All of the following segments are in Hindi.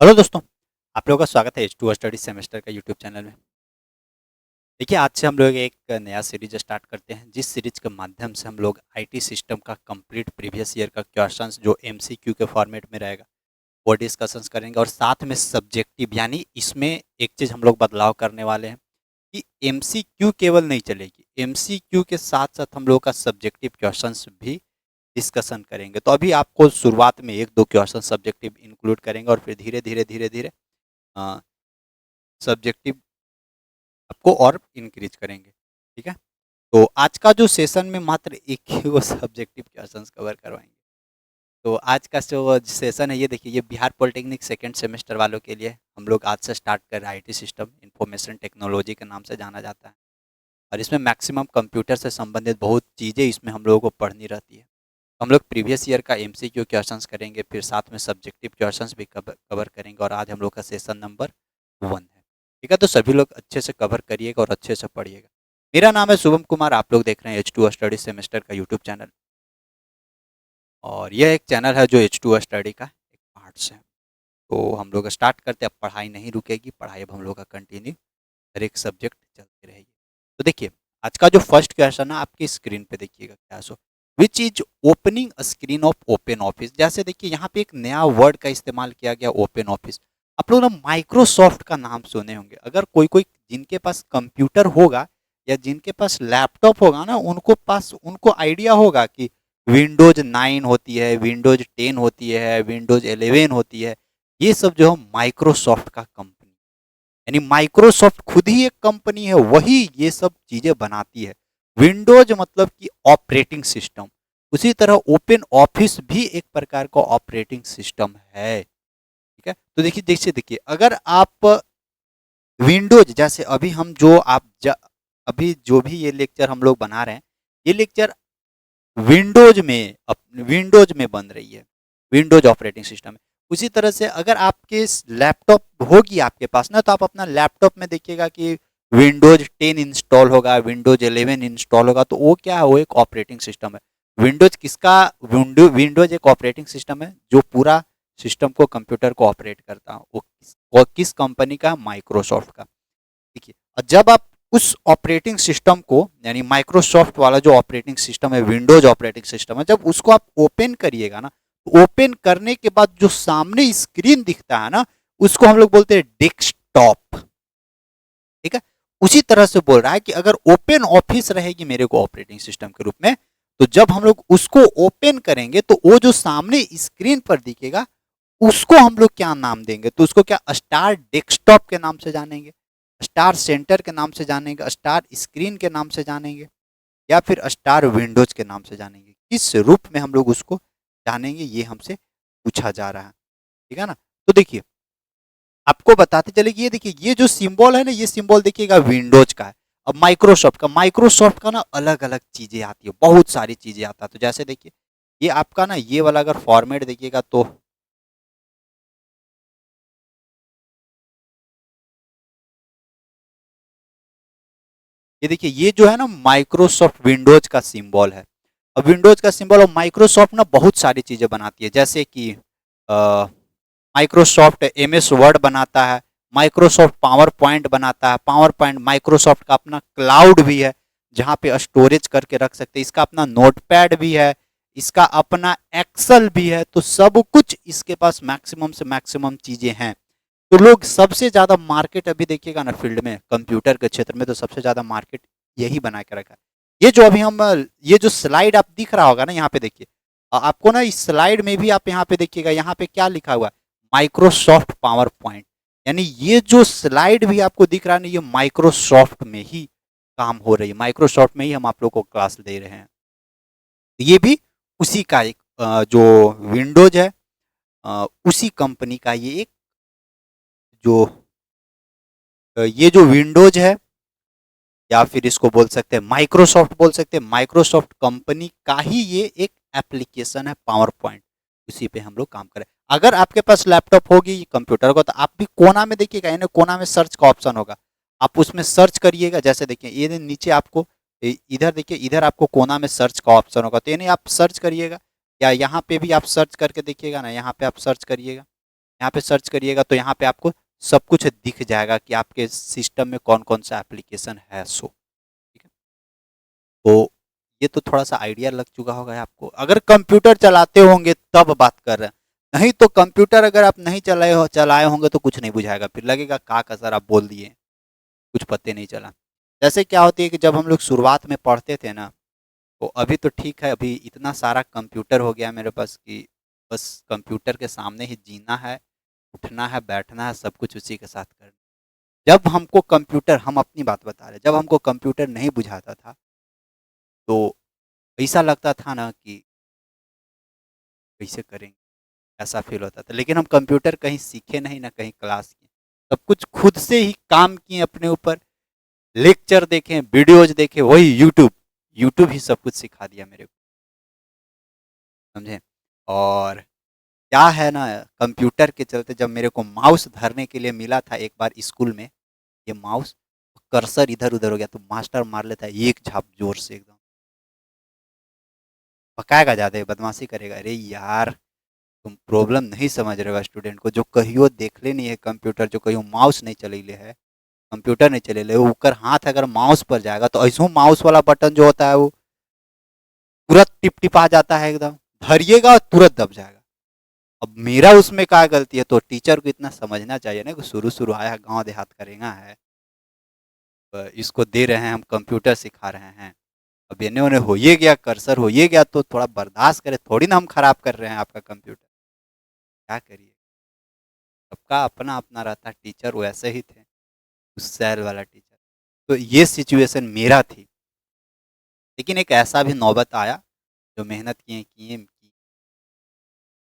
हेलो दोस्तों, आप लोगों का स्वागत है H2 स्टडी सेमेस्टर का यूट्यूब चैनल में। देखिए, आज से हम लोग एक नया सीरीज स्टार्ट करते हैं, जिस सीरीज के माध्यम से हम लोग आईटी सिस्टम का कंप्लीट प्रीवियस ईयर का क्वेश्चंस जो एमसीक्यू के फॉर्मेट में रहेगा, वो डिस्कशंस करेंगे और साथ में सब्जेक्टिव, यानी इसमें एक चीज़ हम लोग बदलाव करने वाले हैं कि एमसीक्यू केवल नहीं चलेगी, एमसीक्यू के साथ साथ हम लोग का सब्जेक्टिव क्वेश्चंस भी डिस्कशन करेंगे। तो अभी आपको शुरुआत में 1-2 क्वेश्चन सब्जेक्टिव इंक्लूड करेंगे और फिर धीरे-धीरे सब्जेक्टिव आपको और इंक्रीज करेंगे। ठीक है, तो आज का जो सेशन में मात्र एक ही वो सब्जेक्टिव क्वेश्चंस कवर करवाएंगे। तो आज का जो सेशन है, ये देखिए, ये बिहार पॉलिटेक्निक सेकेंड सेमेस्टर वालों के लिए हम लोग आज से स्टार्ट कर रहे हैं। आईटी सिस्टम इंफॉर्मेशन टेक्नोलॉजी के नाम से जाना जाता है और इसमें मैक्सिमम कंप्यूटर से संबंधित बहुत चीज़ें इसमें हम लोगों को पढ़नी रहती है। हम लोग प्रीवियस ईयर का एमसीक्यू क्वेश्चंस करेंगे, फिर साथ में सब्जेक्टिव क्वेश्चंस भी कवर करेंगे और आज हम लोग का सेशन नंबर 1 है। ठीक है, तो सभी लोग अच्छे से कवर करिएगा और अच्छे से पढ़िएगा। मेरा नाम है शुभम कुमार, आप लोग देख रहे हैं H2 स्टडी सेमेस्टर का यूट्यूब चैनल और यह एक चैनल है जो H2 स्टडी का एक पार्ट्स है। तो हम लोग स्टार्ट करते हैं। अब पढ़ाई नहीं रुकेगी, पढ़ाई अब हम लोग का कंटिन्यू, हर एक सब्जेक्ट चलती रहेगी। तो देखिए, आज का जो फर्स्ट क्वेश्चन है आपकी स्क्रीन पे देखिएगा क्या so, which is opening screen of open office. जैसे देखिए, यहाँ पे एक नया वर्ड का इस्तेमाल किया गया, ओपन ऑफिस। आप लोग ना माइक्रोसॉफ्ट का नाम सुने होंगे। अगर कोई कोई जिनके पास कंप्यूटर होगा या जिनके पास लैपटॉप होगा ना, उनको आइडिया होगा कि विंडोज 9 होती है, विंडोज 10 होती है, विंडोज 11 होती है। ये सब जो है माइक्रोसॉफ्ट का कंपनी, यानी माइक्रोसॉफ्ट खुद ही एक कंपनी है, वही ये सब चीजें बनाती है। विंडोज मतलब कि ऑपरेटिंग सिस्टम, उसी तरह ओपन ऑफिस भी एक प्रकार का ऑपरेटिंग सिस्टम है। ठीक है, तो देखिए देखिए देखिए, अगर आप विंडोज, जैसे अभी हम जो अभी जो भी ये लेक्चर हम लोग बना रहे हैं, ये लेक्चर विंडोज में बन रही है, विंडोज ऑपरेटिंग सिस्टम है। उसी तरह से अगर आपके लैपटॉप होगी आपके पास ना, तो आप अपना लैपटॉप में देखिएगा कि विंडोज 10 इंस्टॉल होगा, विंडोज 11 इंस्टॉल होगा, तो वो क्या है, वो एक ऑपरेटिंग सिस्टम है। विंडोज एक ऑपरेटिंग सिस्टम है जो पूरा सिस्टम को, कंप्यूटर को ऑपरेट करता है। वो किस कंपनी का, माइक्रोसॉफ्ट का। देखिए, और जब आप उस ऑपरेटिंग सिस्टम को, यानी माइक्रोसॉफ्ट वाला जो ऑपरेटिंग सिस्टम है, विंडोज ऑपरेटिंग सिस्टम है, जब उसको आप ओपन करिएगा ना, तो ओपन करने के बाद जो सामने स्क्रीन दिखता है ना, उसको हम लोग बोलते हैं डेस्कटॉप। ठीक है, उसी तरह से बोल रहा है कि अगर ओपन ऑफिस रहेगी मेरे को ऑपरेटिंग सिस्टम के रूप में, तो जब हम लोग उसको ओपन करेंगे तो वो जो सामने स्क्रीन पर दिखेगा, उसको हम लोग क्या नाम देंगे, तो उसको क्या स्टार डेस्कटॉप के नाम से जानेंगे, स्टार सेंटर के नाम से जानेंगे, स्टार स्क्रीन के नाम से जानेंगे, या फिर स्टार विंडोज के नाम से जानेंगे। किस रूप में हम लोग उसको जानेंगे, ये हमसे पूछा जा रहा है। ठीक है ना, तो देखिए, आपको बताते चले कि ये देखिए, ये जो सिंबल है ना, ये सिंबल देखिएगा विंडोज का है। अब माइक्रोसॉफ्ट का ना अलग अलग चीजें आती है, बहुत सारी चीजें आता है। तो जैसे देखिए, ये आपका ना ये वाला अगर फॉर्मेट देखिएगा, तो ये देखिए, ये जो है ना माइक्रोसॉफ्ट विंडोज का सिंबल है। अब विंडोज का सिंबल और माइक्रोसॉफ्ट ना बहुत सारी चीजें बनाती है, जैसे कि माइक्रोसॉफ्ट एमएस वर्ड बनाता है, माइक्रोसॉफ्ट पावर पॉइंट बनाता है। पावर पॉइंट माइक्रोसॉफ्ट का अपना क्लाउड भी है, जहाँ पे स्टोरेज करके रख सकते हैं। इसका अपना नोटपैड भी है, इसका अपना एक्सेल भी है। तो सब कुछ इसके पास मैक्सिमम से मैक्सिमम चीजें हैं। तो लोग सबसे ज्यादा मार्केट अभी देखिएगा ना फील्ड में, कंप्यूटर के क्षेत्र में, तो सबसे ज्यादा मार्केट यही बना के रखा है। ये जो अभी हम, ये जो स्लाइड आप दिख रहा होगा ना, यहाँ पे देखिए, आपको ना इस स्लाइड में भी आप यहाँ पे देखिएगा, यहाँ पे क्या लिखा हुआ है, माइक्रोसॉफ्ट पावर पॉइंट। यानी ये जो स्लाइड भी आपको दिख रहा है ना, ये माइक्रोसॉफ्ट में ही काम हो रही है, माइक्रोसॉफ्ट में ही हम आप लोग को क्लास दे रहे हैं। ये भी उसी का एक जो विंडोज है, उसी कंपनी का ये एक जो ये जो विंडोज है, या फिर इसको बोल सकते हैं माइक्रोसॉफ्ट बोल सकते हैं, माइक्रोसॉफ्ट कंपनी का ही ये एक एप्लीकेशन है, पावर पॉइंट। उसी पे हम लोग काम करें। अगर आपके पास लैपटॉप होगी, कंप्यूटर को, तो आप भी कोना में देखिएगा, यानी कोना में सर्च का ऑप्शन होगा, आप उसमें सर्च करिएगा। जैसे देखिए, ये नीचे आपको इधर देखिए, इधर आपको कोना में सर्च का ऑप्शन होगा, तो यानी आप सर्च करिएगा, या यहाँ पे भी आप सर्च करके देखिएगा ना, यहाँ पे आप सर्च करिएगा, यहाँ पे सर्च करिएगा तो यहाँ पे आपको सब कुछ दिख जाएगा कि आपके सिस्टम में कौन कौन सा एप्लीकेशन है। सो ठीक है, तो ये तो थोड़ा सा आइडिया लग चुका होगा आपको, अगर कंप्यूटर चलाते होंगे तब बात कर रहे हैं। नहीं तो कंप्यूटर अगर आप नहीं चलाए होंगे तो कुछ नहीं बुझाएगा, फिर लगेगा का कसर आप बोल दिए, कुछ पते नहीं चला। जैसे क्या होती है कि जब हम लोग शुरुआत में पढ़ते थे ना, तो अभी तो ठीक है, अभी इतना सारा कंप्यूटर हो गया मेरे पास कि बस कंप्यूटर के सामने ही जीना है, उठना है, बैठना है, सब कुछ उसी के साथ करना। जब हमको कंप्यूटर, हम अपनी बात बता रहे हैं, जब हमको कंप्यूटर नहीं बुझाता था तो ऐसा लगता था ना कि कैसे करेंगे, ऐसा फील होता था। लेकिन हम कंप्यूटर कहीं सीखे नहीं, ना कहीं क्लास किए, सब कुछ खुद से ही काम किए अपने ऊपर, लेक्चर देखें, वीडियोज देखे, वही यूट्यूब, यूट्यूब ही सब कुछ सिखा दिया मेरे को, समझे। और क्या है ना, कंप्यूटर के चलते जब मेरे को माउस धरने के लिए मिला था एक बार स्कूल में, ये माउस कर्सर इधर उधर हो गया तो मास्टर मार लेता है एक झाप जोर से, एकदम पकाएगा, ज्यादा बदमाशी करेगा। अरे यार, तुम प्रॉब्लम नहीं समझ रहे हो स्टूडेंट को, जो कहियो देखले नहीं है कंप्यूटर, जो कहियो माउस नहीं चलेले है, कंप्यूटर नहीं चलेले, ऊपर हाथ अगर माउस पर जाएगा तो ऐसा माउस वाला बटन जो होता है वो तुरंत टिप टिपा जाता है, एकदम धरिएगा और तुरंत दब जाएगा। अब मेरा उसमें क्या गलती है, तो टीचर को इतना समझना चाहिए ना कि शुरू शुरू आया है, गांव देहात करेगा है, इसको दे रहे हैं हम, कंप्यूटर सिखा रहे हैं, अब इन्हें उन्हें हो ये गया, कर्सर हो ये गया, तो थोड़ा बर्दाश्त करे, थोड़ी ना हम खराब कर रहे हैं आपका कंप्यूटर, क्या करिए। सबका अपना अपना रहता है, टीचर वैसे ही थे, उस सैल वाला टीचर। तो ये सिचुएशन मेरा थी, लेकिन एक ऐसा भी नौबत आया, जो मेहनत किए की,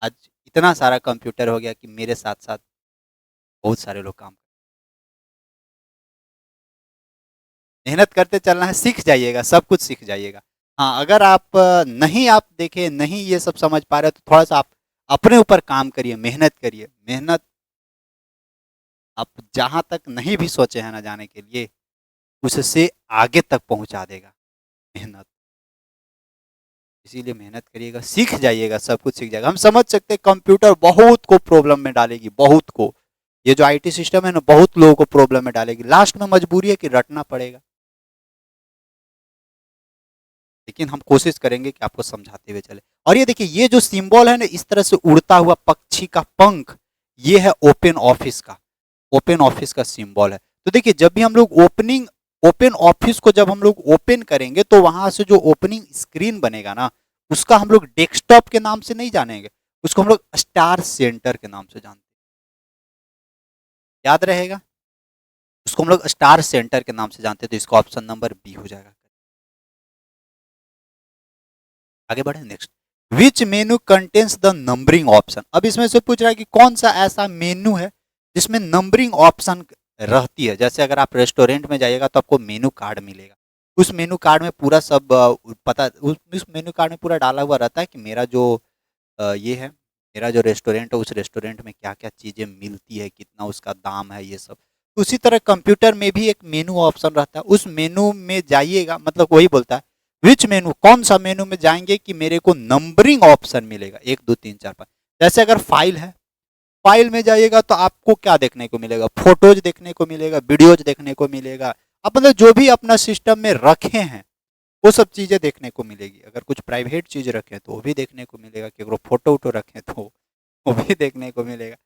आज इतना सारा कंप्यूटर हो गया कि मेरे साथ साथ बहुत सारे लोग काम, मेहनत करते चलना है, सीख जाइएगा, सब कुछ सीख जाइएगा। हाँ, अगर आप नहीं, आप देखें नहीं ये सब समझ पा रहे तो थोड़ा सा आप अपने ऊपर काम करिए, मेहनत करिए। मेहनत आप जहाँ तक नहीं भी सोचे हैं ना जाने के लिए, उससे आगे तक पहुँचा देगा मेहनत। इसीलिए मेहनत करिएगा, सीख जाइएगा, सब कुछ सीख जाएगा। हम समझ सकते हैं कंप्यूटर बहुत को प्रॉब्लम में डालेगी, बहुत को, ये जो आईटी सिस्टम है ना बहुत लोगों को प्रॉब्लम में डालेगी, लास्ट में मजबूरी है कि रटना पड़ेगा। लेकिन हम कोशिश करेंगे कि आपको समझाते हुए चले। और ये देखिए, ये जो सिंबल है ना इस तरह से उड़ता हुआ पक्षी का पंख, ये है ओपन ऑफिस का, ओपन ऑफिस का सिंबल है। तो देखिए, जब भी हम लोग ओपन ऑफिस को जब हम लोग ओपन करेंगे तो वहां से जो ओपनिंग स्क्रीन बनेगा ना, उसका हम लोग डेस्कटॉप के नाम से नहीं जानेंगे, उसको हम लोग स्टार सेंटर के नाम से जानते हैं, याद रहेगा, उसको हम लोग स्टार सेंटर के नाम से जानते हैं। तो इसका ऑप्शन नंबर बी हो जाएगा। आगे बढ़े next, which menu contains the numbering option. अब इसमें से पूछ रहा है कि कौन सा ऐसा मेनू है जिसमें नंबरिंग ऑप्शन रहती है। जैसे अगर आप रेस्टोरेंट में जाइएगा तो आपको मेनू कार्ड मिलेगा, उस मेनू कार्ड में पूरा सब पता, उस मेनू कार्ड में पूरा डाला हुआ रहता है कि मेरा जो ये है, मेरा जो रेस्टोरेंट है उस रेस्टोरेंट में क्या क्या चीज़ें मिलती है, कितना उसका दाम है, ये सब। उसी तरह कंप्यूटर में भी एक मेनू ऑप्शन रहता है, उस मेनू में जाइएगा, मतलब वही बोलता है विच मेनू, कौन सा मेनू में जाएंगे कि मेरे को नंबरिंग ऑप्शन मिलेगा 1 2 3 4 5। जैसे अगर फाइल है, फाइल में जाइएगा तो आपको क्या देखने को मिलेगा, फोटोज देखने को मिलेगा, वीडियोज देखने को मिलेगा, आप मतलब जो भी अपना सिस्टम में रखे हैं वो सब चीज़ें देखने को मिलेगी। अगर कुछ प्राइवेट चीज़ रखें तो वो भी देखने को मिलेगा, कि अगर फोटो वोटो रखें तो वो भी देखने को मिलेगा।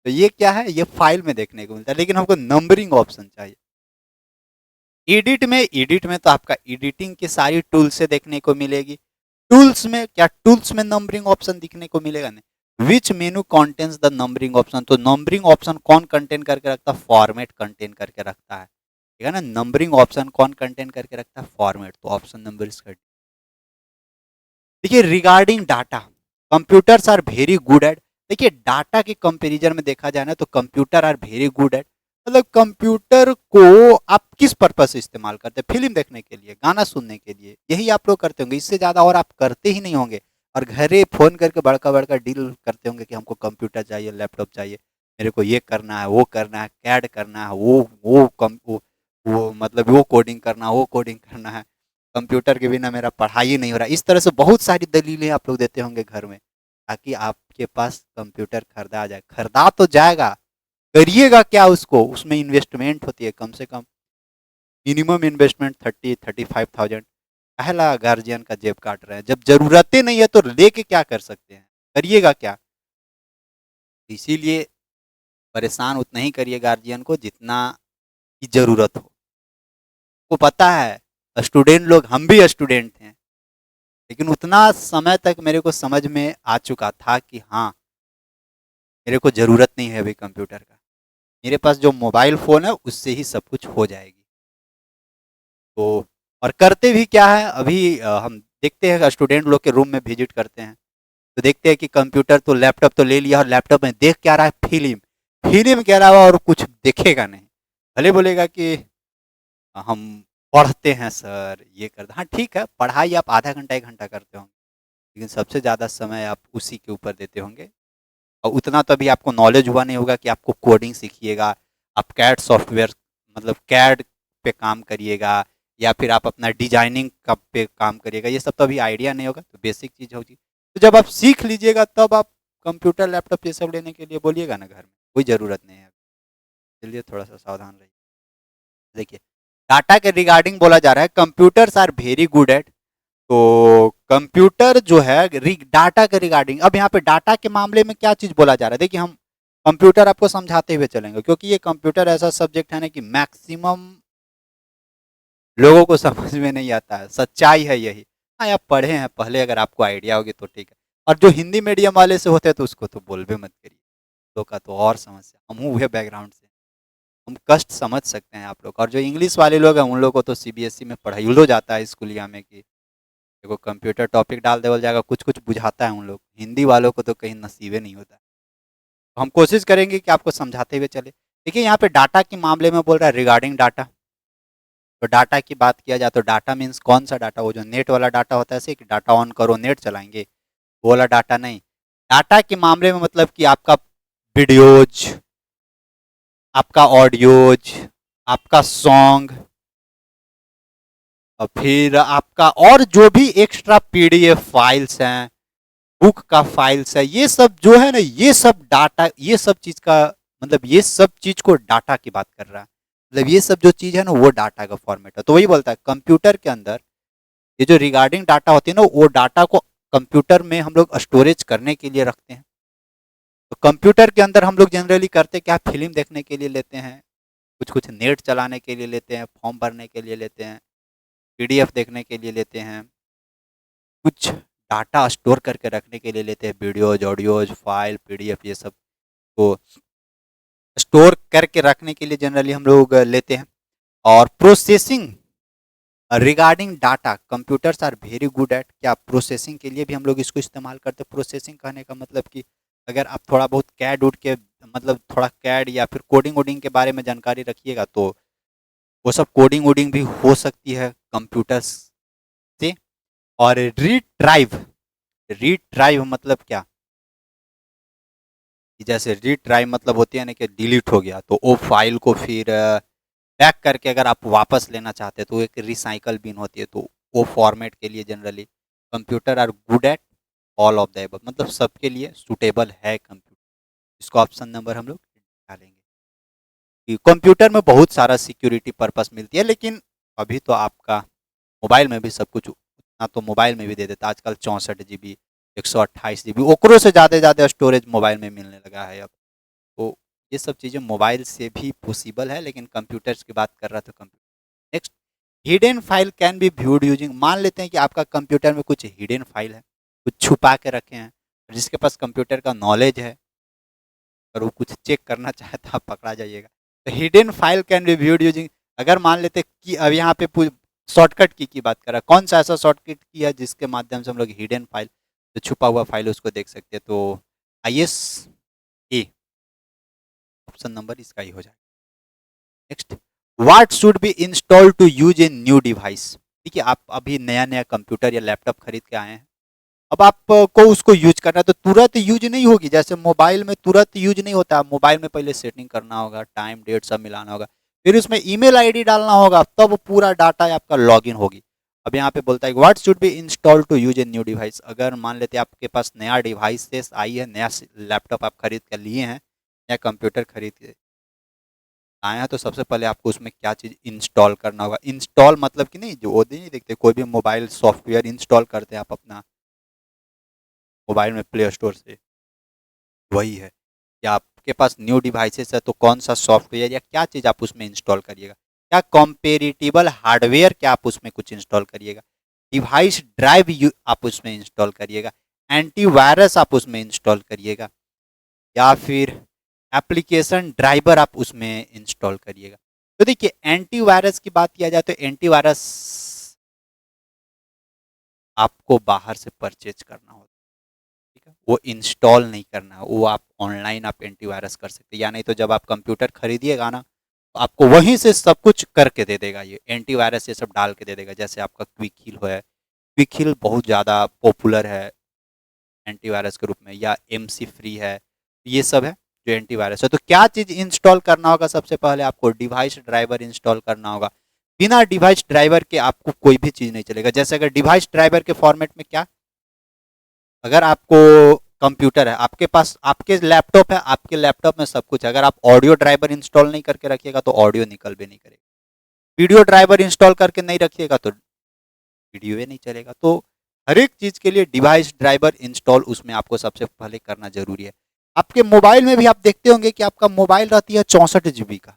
तो ये क्या है, ये फाइल में देखने को मिलता है, लेकिन हमको नंबरिंग ऑप्शन चाहिए। एडिट में तो आपका एडिटिंग की सारी टूल्स से देखने को मिलेगी। टूल्स में क्या, टूल्स में नंबरिंग ऑप्शन दिखने को मिलेगा नहीं। Which menu contains the numbering option, तो नंबरिंग ऑप्शन कौन कंटेन करके रखता है, फॉर्मेट कंटेन करके रखता है, ठीक है ना। नंबरिंग ऑप्शन कौन कंटेन करके रखता है, फॉर्मेट। तो ऑप्शन नंबर इसका, देखिए regarding data, computers are very good at, देखिए डाटा के कंपैरिजन में देखा जाए ना तो computer are very good at, मतलब कंप्यूटर को आप किस पर्पज से इस्तेमाल करते हैं, फिल्म देखने के लिए, गाना सुनने के लिए, यही आप लोग करते होंगे, इससे ज़्यादा और आप करते ही नहीं होंगे। और घरे फ़ोन करके बड़का बड़का डील करते होंगे कि हमको कंप्यूटर चाहिए, लैपटॉप चाहिए, मेरे को ये करना है, वो करना है, कैड करना है, वो मतलब वो कोडिंग करना है, वो कोडिंग करना है, कंप्यूटर के बिना मेरा पढ़ाई नहीं हो रहा। इस तरह से बहुत सारी दलीलें आप लोग देते होंगे घर में, ताकि आपके पास कंप्यूटर खरीदा जाए। खरीदा तो जाएगा, करिएगा क्या उसको? उसमें इन्वेस्टमेंट होती है, कम से कम मिनिमम इन्वेस्टमेंट 30-35,000। पहला गार्जियन का जेब काट रहे हैं, जब जरूरतें नहीं है तो लेके क्या कर सकते हैं, करिएगा क्या? इसीलिए परेशान उतना ही करिए गार्जियन को जितना की जरूरत हो। को पता है, स्टूडेंट लोग, हम भी स्टूडेंट हैं, लेकिन उतना समय तक मेरे को समझ में आ चुका था कि हाँ, मेरे को ज़रूरत नहीं है अभी कंप्यूटर का। मेरे पास जो मोबाइल फ़ोन है उससे ही सब कुछ हो जाएगी। तो और करते भी क्या है अभी, हम देखते हैं स्टूडेंट लोग के रूम में विजिट करते हैं, तो देखते हैं कि कंप्यूटर तो लैपटॉप तो ले लिया और लैपटॉप में देख क्या रहा है, फ़िल्म। फ़िल्म के अलावा और कुछ देखेगा नहीं। भले बोलेगा कि हम पढ़ते हैं सर, ये करते, हाँ ठीक है, पढ़ाई आप आधा घंटा 1 घंटा करते होंगे, लेकिन सबसे ज़्यादा समय आप उसी के ऊपर देते होंगे। और उतना तो अभी आपको नॉलेज हुआ नहीं होगा कि आपको कोडिंग सीखिएगा, आप कैड सॉफ्टवेयर मतलब कैड पे काम करिएगा, या फिर आप अपना डिजाइनिंग का पे काम करिएगा, ये सब तो अभी आइडिया नहीं होगा, तो बेसिक चीज़ होगी। तो जब आप सीख लीजिएगा तब आप कंप्यूटर लैपटॉप ये सब लेने के लिए बोलिएगा ना घर में, कोई ज़रूरत नहीं है। इसलिए थोड़ा सा सावधान रहिए। देखिए, डाटा के रिगार्डिंग बोला जा रहा है, computers are very good at. तो कंप्यूटर जो है डाटा के रिगार्डिंग, अब यहाँ पे डाटा के मामले में क्या चीज़ बोला जा रहा है, देखिए हम कंप्यूटर आपको समझाते हुए चलेंगे, क्योंकि ये कंप्यूटर ऐसा सब्जेक्ट है ना कि मैक्सिमम लोगों को समझ में नहीं आता है, सच्चाई है यही। हाँ, आप पढ़े हैं पहले, अगर आपको आइडिया होगी तो ठीक है। और जो हिंदी मीडियम वाले से होते हैं तो उसको तो बोल भी मत करिए, तो का तो और समस्या, हम हुए बैकग्राउंड से, हम कष्ट समझ सकते हैं आप लोग। और जो इंग्लिश वाले लोग हैं उन लोग को तो सीबीएसई में पढ़ाई जाता है स्कूलिया में कि देखो कंप्यूटर टॉपिक डाल देवल जाएगा, कुछ कुछ बुझाता है उन लोग, हिंदी वालों को तो कहीं नसीबे नहीं होता। तो हम कोशिश करेंगे कि आपको समझाते हुए चले। देखिए यहाँ पे डाटा के मामले में बोल रहा है रिगार्डिंग डाटा। तो डाटा की बात किया जाए तो डाटा मीन्स कौन सा डाटा, वो जो नेट वाला डाटा होता है, ऐसे कि डाटा ऑन करो नेट चलाएंगे, वो वाला डाटा नहीं। डाटा के मामले में मतलब कि आपका वीडियोज, आपका ऑडियोज, आपका सॉन्ग, और फिर आपका और जो भी एक्स्ट्रा पीडीएफ फाइल्स हैं, बुक का फाइल्स है, ये सब जो है ना, ये सब डाटा, ये सब चीज का मतलब ये सब चीज को डाटा की बात कर रहा है। मतलब ये सब जो चीज है ना वो डाटा का फॉर्मेट है। तो वही बोलता है कंप्यूटर के अंदर ये जो रिगार्डिंग डाटा होती है ना, वो डाटा को कंप्यूटर में हम लोग स्टोरेज करने के लिए रखते हैं। तो कंप्यूटर के अंदर हम लोग जनरली करते क्या, फिल्म देखने के लिए लेते हैं, कुछ कुछ नेट चलाने के लिए लेते हैं, फॉर्म भरने के लिए लेते हैं, पीडीएफ देखने के लिए लेते हैं, कुछ डाटा स्टोर करके रखने के लिए लेते हैं, वीडियोज, ऑडियोज, फाइल, पीडीएफ, ये सब को स्टोर करके रखने के लिए जनरली हम लोग लेते हैं। और processing regarding data, computers are very good at, क्या प्रोसेसिंग के लिए भी हम लोग इसको इस्तेमाल करते हैं। प्रोसेसिंग कहने का मतलब कि अगर आप थोड़ा बहुत कैड उड के मतलब थोड़ा कैड या फिर कोडिंग वोडिंग के बारे में जानकारी रखिएगा तो वो सब कोडिंग वोडिंग भी हो सकती है कंप्यूटर्स से। और रीड ड्राइव, रीड ड्राइव मतलब क्या, कि जैसे रीड ड्राइव मतलब होती है ना कि डिलीट हो गया तो वो फाइल को फिर बैक करके अगर आप वापस लेना चाहते हैं तो एक रिसाइकल बिन होती है, तो वो फॉर्मेट के लिए generally computer are good at all of the above, मतलब सबके लिए सूटेबल है कंप्यूटर। इसको ऑप्शन नंबर हम लोग डालेंगे कि कंप्यूटर में बहुत सारा सिक्योरिटी पर्पस मिलती है, लेकिन अभी तो आपका मोबाइल में भी सब कुछ उतना तो मोबाइल में भी दे देता है आजकल, 64 GB, 128 GB, ओकरो से ज़्यादा स्टोरेज मोबाइल में मिलने लगा है अब। तो ये सब चीज़ें मोबाइल से भी पॉसिबल है, लेकिन कंप्यूटर्स की बात कर रहा था computer. Next, hidden file can be viewed using, मान लेते हैं कि आपका कंप्यूटर में कुछ हिडन फाइल है, कुछ छुपा के रखे हैं, जिसके पास कंप्यूटर का नॉलेज है और वो कुछ चेक करना चाहे तो आप पकड़ा जाइएगा। तो hidden file can be viewed using, अगर मान लेते कि अब यहाँ पे शॉर्टकट की बात कर रहा है, कौन सा ऐसा शॉर्टकट की है जिसके माध्यम से हम लोग हिडन फाइल, जो छुपा हुआ फाइल उसको देख सकते हैं। तो IS A ऑप्शन नंबर इसका ही हो जाएगा। Next, what should be install to use in new device, ठीक है, आप अभी नया नया कंप्यूटर या लैपटॉप खरीद के आए हैं, अब आपको उसको यूज करना है तो तुरंत यूज नहीं होगी, जैसे मोबाइल में तुरंत यूज नहीं होता, मोबाइल में पहले सेटिंग करना होगा, टाइम डेट सब मिलाना होगा, फिर उसमें ईमेल आईडी डालना होगा, तब पूरा डाटा आपका लॉगिन होगी। अब यहाँ पे बोलता है what should be install to use a new device. अगर मान लेते हैं आपके पास नया डिवाइस आई है, नया लैपटॉप आप खरीद कर लिए हैं या कंप्यूटर खरीद के आए हैं, तो सबसे पहले आपको उसमें क्या चीज़ इंस्टॉल करना होगा। इंस्टॉल मतलब कि नहीं, जो वो नहीं देखते कोई भी मोबाइल सॉफ्टवेयर इंस्टॉल करते हैं आप अपना मोबाइल में प्ले स्टोर से, वही है। या आपके पास न्यू डिवाइसेस है तो कौन सा सॉफ्टवेयर या क्या चीज़ आप उसमें इंस्टॉल करिएगा, क्या कॉम्पेरिटिबल हार्डवेयर क्या आप उसमें कुछ इंस्टॉल करिएगा, डिवाइस ड्राइव आप उसमें इंस्टॉल करिएगा, एंटीवायरस आप उसमें इंस्टॉल करिएगा, या फिर एप्लीकेशन ड्राइवर आप उसमें इंस्टॉल करिएगा। तो देखिए एंटीवायरस की बात किया जाए तो एंटीवायरस आपको बाहर से परचेज करना होता है, ठीक है, वो इंस्टॉल नहीं करना है, वो आप ऑनलाइन आप एंटीवायरस कर सकते हैं। या नहीं तो जब आप कंप्यूटर खरीदिएगा ना तो आपको वहीं से सब कुछ करके दे देगा, ये एंटीवायरस ये सब डाल के दे देगा। जैसे आपका क्विक हिल है, क्विक हिल बहुत ज़्यादा पॉपुलर है एंटीवायरस के रूप में, या एमसी फ्री है, ये सब है जो एंटीवायरस है। तो क्या चीज़ इंस्टॉल करना होगा, सबसे पहले आपको डिवाइस ड्राइवर इंस्टॉल करना होगा। बिना डिवाइस ड्राइवर के आपको कोई भी चीज़ नहीं चलेगा। जैसे अगर डिवाइस ड्राइवर के फॉर्मेट में क्या, अगर आपको कंप्यूटर है आपके पास, आपके लैपटॉप है, आपके लैपटॉप में सब कुछ है, अगर आप ऑडियो ड्राइवर इंस्टॉल नहीं करके रखिएगा तो ऑडियो निकल भी नहीं करेगा, वीडियो ड्राइवर इंस्टॉल करके नहीं रखिएगा तो वीडियो ही नहीं चलेगा। तो हर एक चीज़ के लिए डिवाइस ड्राइवर इंस्टॉल उसमें आपको सबसे पहले करना जरूरी है। आपके मोबाइल में भी आप देखते होंगे कि आपका मोबाइल रहती है 64 GB का,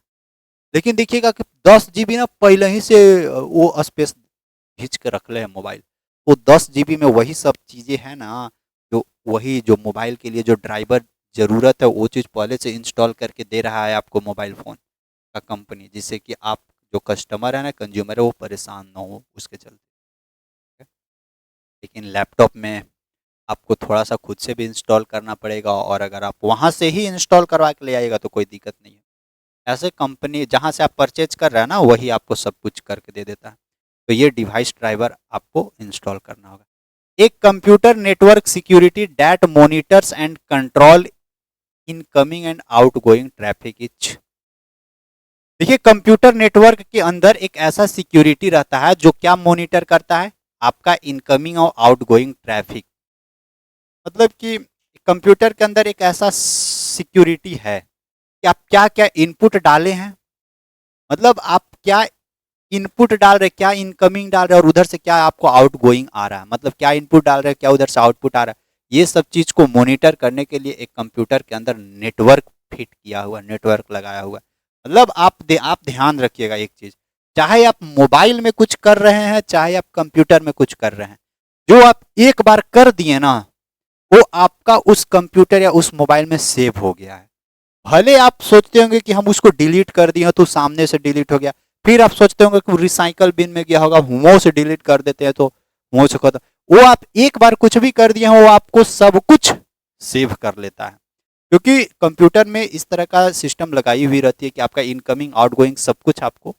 लेकिन देखिएगा कि 10 GB ना पहले ही से वो स्पेस खींच के रख ले है मोबाइल। वो 10 GB में वही सब चीज़ें हैं ना, जो वही जो मोबाइल के लिए जो ड्राइवर ज़रूरत है वो चीज़ पहले से इंस्टॉल करके दे रहा है आपको मोबाइल फ़ोन का कंपनी, जिससे कि आप जो कस्टमर है ना, कंज्यूमर है, वो परेशान ना हो उसके चलते। लेकिन लैपटॉप में आपको थोड़ा सा खुद से भी इंस्टॉल करना पड़ेगा, और अगर आप वहाँ से ही इंस्टॉल करवा के ले आइएगा तो कोई दिक्कत नहीं है। ऐसे कंपनी जहाँ से आप परचेज कर रहे हैं ना वही आपको सब कुछ करके दे देता है। तो ये डिवाइस ड्राइवर आपको इंस्टॉल करना होगा। एक computer network security that monitors and control incoming and outgoing traffic etch. देखिए कंप्यूटर नेटवर्क के अंदर एक ऐसा सिक्योरिटी रहता है जो क्या मॉनिटर करता है, आपका इनकमिंग और आउटगोइंग ट्रैफिक। मतलब कि कंप्यूटर के अंदर एक ऐसा सिक्योरिटी है कि आप क्या क्या इनपुट डाले हैं, मतलब आप क्या इनपुट डाल रहे, क्या इनकमिंग डाल रहे और उधर से क्या आपको आउटगोइंग आ रहा है, मतलब क्या इनपुट डाल रहे क्या उधर से आउटपुट आ रहा है। ये सब चीज़ को मॉनिटर करने के लिए एक कंप्यूटर के अंदर नेटवर्क फिट किया हुआ, नेटवर्क लगाया हुआ। मतलब आप ध्यान रखिएगा एक चीज़, चाहे आप मोबाइल में कुछ कर रहे हैं चाहे आप कंप्यूटर में कुछ कर रहे हैं, जो आप एक बार कर दिए ना वो आपका उस कंप्यूटर या उस मोबाइल में सेव हो गया है। भले आप सोचते होंगे कि हम उसको डिलीट कर दिए तो सामने से डिलीट हो गया, फिर आप सोचते होंगे कि रिसाइकल बिन में गया होगा, वहाँ से डिलीट कर देते हैं तो वहाँ से खत्म। वो आप एक बार कुछ भी कर दिए हैं वो आपको सब कुछ सेव कर लेता है, क्योंकि कंप्यूटर में इस तरह का सिस्टम लगाई हुई रहती है कि आपका इनकमिंग आउटगोइंग सब कुछ आपको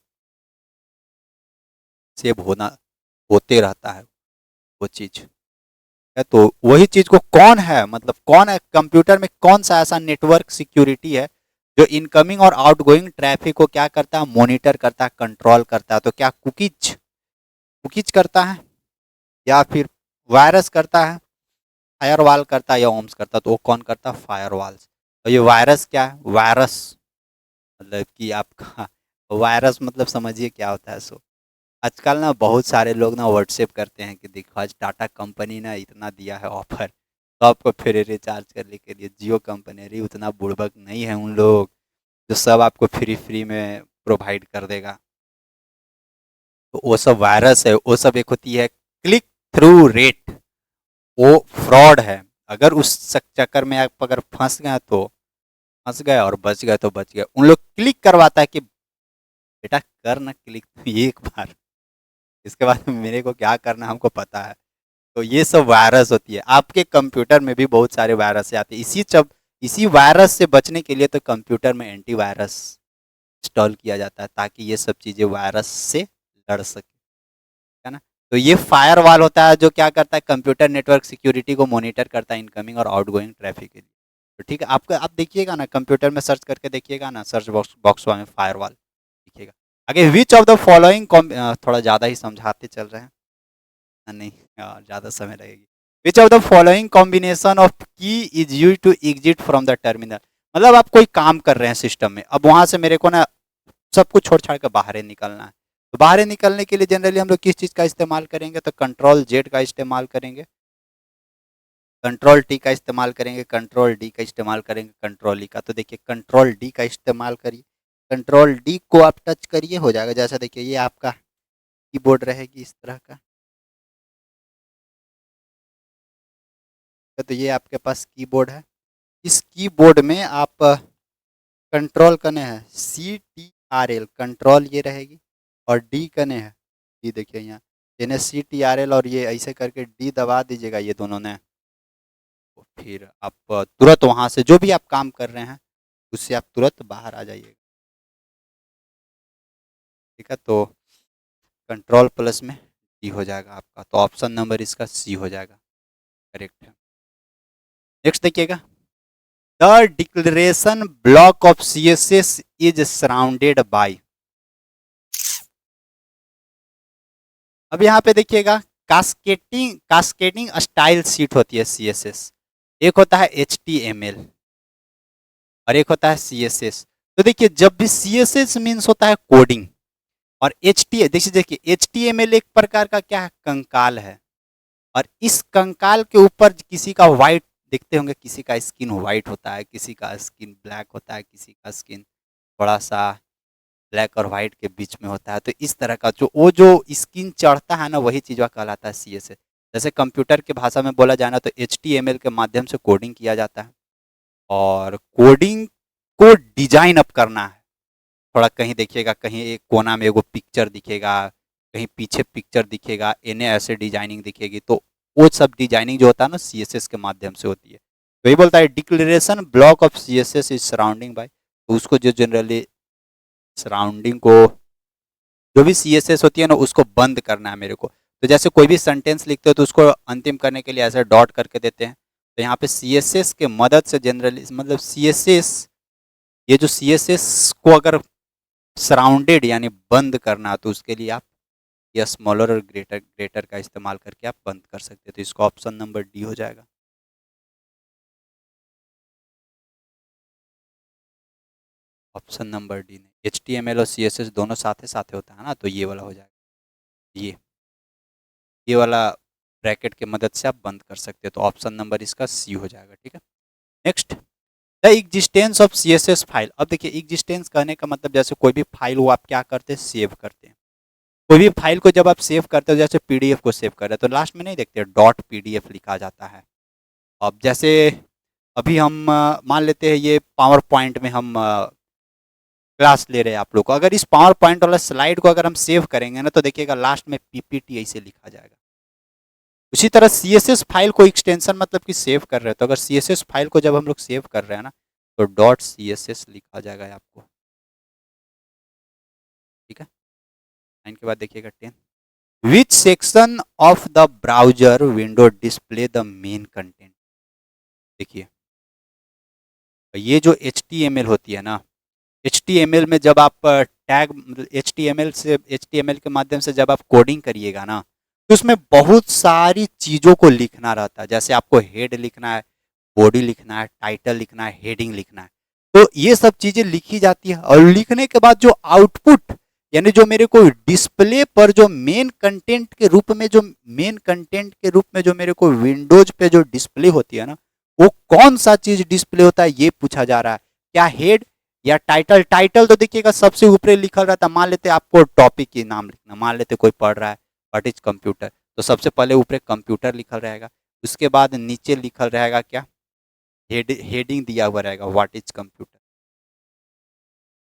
सेव होते रहता है वो चीज़ है। तो वही चीज़ को कौन है, मतलब कौन है कंप्यूटर में, कौन सा ऐसा नेटवर्क सिक्योरिटी है जो इनकमिंग और आउटगोइंग ट्रैफिक को क्या करता है, मॉनिटर करता है, कंट्रोल करता है। तो क्या कुकीज कुकीज करता है या फिर वायरस करता है, फायरवॉल करता है या ओम्स करता है। तो वो कौन करता है, फायरवॉल्स। और ये वायरस क्या है, वायरस मतलब कि आपका वायरस मतलब समझिए क्या होता है। सो आजकल ना बहुत सारे लोग ना व्हाट्सएप करते हैं कि देखो आज टाटा कंपनी ना इतना दिया है ऑफर, तो आपको फिर रिचार्ज करने के लिए। जियो कंपनी रही उतना बुड़बक नहीं है उन लोग जो सब आपको फ्री फ्री में प्रोवाइड कर देगा। तो वो सब वायरस है, वो सब एक होती है क्लिक थ्रू रेट, वो फ्रॉड है। अगर उस चक्कर में आप अगर फंस गए तो फंस गए, और बच गए तो बच गए। उन लोग क्लिक करवाता है कि बेटा कर ना क्लिक एक बार, इसके बाद मेरे को क्या करना हमको पता है। तो ये सब वायरस होती है। आपके कंप्यूटर में भी बहुत सारे वायरस आते हैं। इसी वायरस से बचने के लिए तो कंप्यूटर में एंटीवायरस इंस्टॉल किया जाता है, ताकि ये सब चीज़ें वायरस से लड़ सके, है ना। तो ये फायरवॉल होता है जो क्या करता है, कंप्यूटर नेटवर्क सिक्योरिटी को मॉनिटर करता है इनकमिंग और आउटगोइंग ट्रैफिक के लिए। तो ठीक है, आपका आप देखिएगा ना, कंप्यूटर में सर्च करके देखिएगा ना, सर्च बॉक्स में फायरवॉल दिखिएगा। आगे विच ऑफ द फॉलोइंग, थोड़ा ज़्यादा ही समझाते चल रहे हैं। नहीं, ज़्यादा समय लगेगी। Which of the following combination of key is use to exit from the terminal. मतलब आप कोई काम कर रहे हैं सिस्टम में, अब वहां से मेरे को ना सब कुछ छोड़ छाड़ कर बाहर निकलना है। तो बाहर निकलने के लिए जनरली हम लोग किस चीज़ का इस्तेमाल करेंगे? तो कंट्रोल जेड का इस्तेमाल करेंगे, कंट्रोल टी का इस्तेमाल करेंगे, कंट्रोल डी का इस्तेमाल करेंगे, कंट्रोल ई का। तो देखिए कंट्रोल डी का इस्तेमाल करिए, कंट्रोल डी को आप टच करिए, हो जाएगा। जैसा देखिए ये आपका कीबोर्ड रहेगी इस तरह का, तो ये आपके पास कीबोर्ड है। इस कीबोर्ड में आप कंट्रोल कने हैं CTRL, कंट्रोल ये रहेगी, और डी कने है, ये देखिए यहाँ इन्हें CTRL और ये ऐसे करके डी दबा दीजिएगा ये दोनों ने। तो फिर आप तुरंत वहाँ से जो भी आप काम कर रहे हैं उससे आप तुरंत बाहर आ जाइएगा। ठीक है, तो कंट्रोल प्लस में डी हो जाएगा आपका, तो ऑप्शन नंबर इसका सी हो जाएगा, करेक्ट है। नेक्स्ट देखिएगा, the declaration block of CSS is surrounded by. अब यहाँ पे देखिएगा कास्केटिंग कास्केटिंग स्टाइल सीट होती है CSS, एक होता है HTML और एक होता है CSS। तो देखिए जब भी CSS मीन्स होता है कोडिंग, और देखिए HTML एक प्रकार का क्या है, कंकाल है। और इस कंकाल के ऊपर किसी का वाइट देखते होंगे, किसी का स्किन वाइट होता है, किसी का स्किन ब्लैक होता है, किसी का स्किन थोड़ा सा ब्लैक और वाइट के बीच में होता है। तो इस तरह का जो स्किन चढ़ता है ना, वही चीज़ वह कहलाता है CSS। जैसे कंप्यूटर की भाषा में बोला जाना तो HTML के माध्यम से कोडिंग किया जाता है, और कोडिंग को डिजाइन अप करना है। थोड़ा कहीं देखिएगा, कहीं एक कोना में एगो पिक्चर दिखेगा, कहीं पीछे पिक्चर दिखेगा, इन्हें ऐसे डिजाइनिंग दिखेगी, तो वो सब डिजाइनिंग जो होता है ना CSS के माध्यम से होती है। तो ये बोलता है declaration block of CSS is surrounding by, तो उसको जो जनरली सराउंडिंग को जो भी CSS होती है ना उसको बंद करना है मेरे को। तो जैसे कोई भी सेंटेंस लिखते हो तो उसको अंतिम करने के लिए ऐसे डॉट करके देते हैं। तो यहाँ पे CSS के मदद से जनरली मतलब CSS, ये जो CSS को अगर सराउंडेड यानी बंद करना, तो उसके लिए आप या स्मॉलर और ग्रेटर ग्रेटर का इस्तेमाल करके आप बंद कर सकते हैं। तो इसका ऑप्शन नंबर डी हो जाएगा। ऑप्शन नंबर डी नहीं, HTML और CSS दोनों साथ साथ होता है ना, तो ये वाला हो जाएगा। ये वाला ब्रैकेट के मदद से आप बंद कर सकते हैं, तो ऑप्शन नंबर इसका सी हो जाएगा। ठीक है, next, the existence of CSS file. अब देखिए एग्जिस्टेंस कहने का मतलब जैसे कोई भी फाइल वो आप क्या करते हैं, सेव करते हैं। कोई भी फाइल को जब आप सेव करते हो, जैसे PDF को सेव कर रहे हैं, तो लास्ट में नहीं देखते डॉट PDF लिखा जाता है। अब जैसे अभी हम मान लेते हैं ये पावर पॉइंट में हम क्लास ले रहे हैं आप लोग को, अगर इस पावर पॉइंट वाला स्लाइड को अगर हम सेव करेंगे ना, तो देखिएगा लास्ट में PPT ऐसे लिखा जाएगा। उसी तरह CSS फाइल को एक्सटेंशन मतलब कि सेव कर रहे हैं, तो अगर CSS फाइल को जब हम लोग सेव कर रहे हैं ना, तो .css लिखा जाएगा आपको। ठीक है, 9 के बाद देखिएगा 10, which section of the browser window display the main content. देखिए ये जो HTML होती है ना, HTML में जब आप टैग HTML के माध्यम से जब आप कोडिंग करिएगा ना, तो उसमें बहुत सारी चीज़ों को लिखना रहता है। जैसे आपको हेड लिखना है, बॉडी लिखना है, टाइटल लिखना है, हेडिंग लिखना है, तो ये सब चीज़ें लिखी जाती है। और लिखने के बाद जो आउटपुट यानी जो मेरे को डिस्प्ले पर जो मेन कंटेंट के रूप में जो मेरे को विंडोज पे जो डिस्प्ले होती है ना, वो कौन सा चीज़ डिस्प्ले होता है ये पूछा जा रहा है। क्या हेड या टाइटल? टाइटल तो देखिएगा सबसे ऊपर लिखा रहता है। मान लेते आपको टॉपिक की नाम लिखना, मान लेते कोई पढ़ रहा है व्हाट इज कंप्यूटर, तो सबसे पहले ऊपर कंप्यूटर लिखल रहेगा, उसके बाद नीचे लिखल रहेगा क्या, हेडिंग दिया हुआ रहेगा व्हाट इज कंप्यूटर।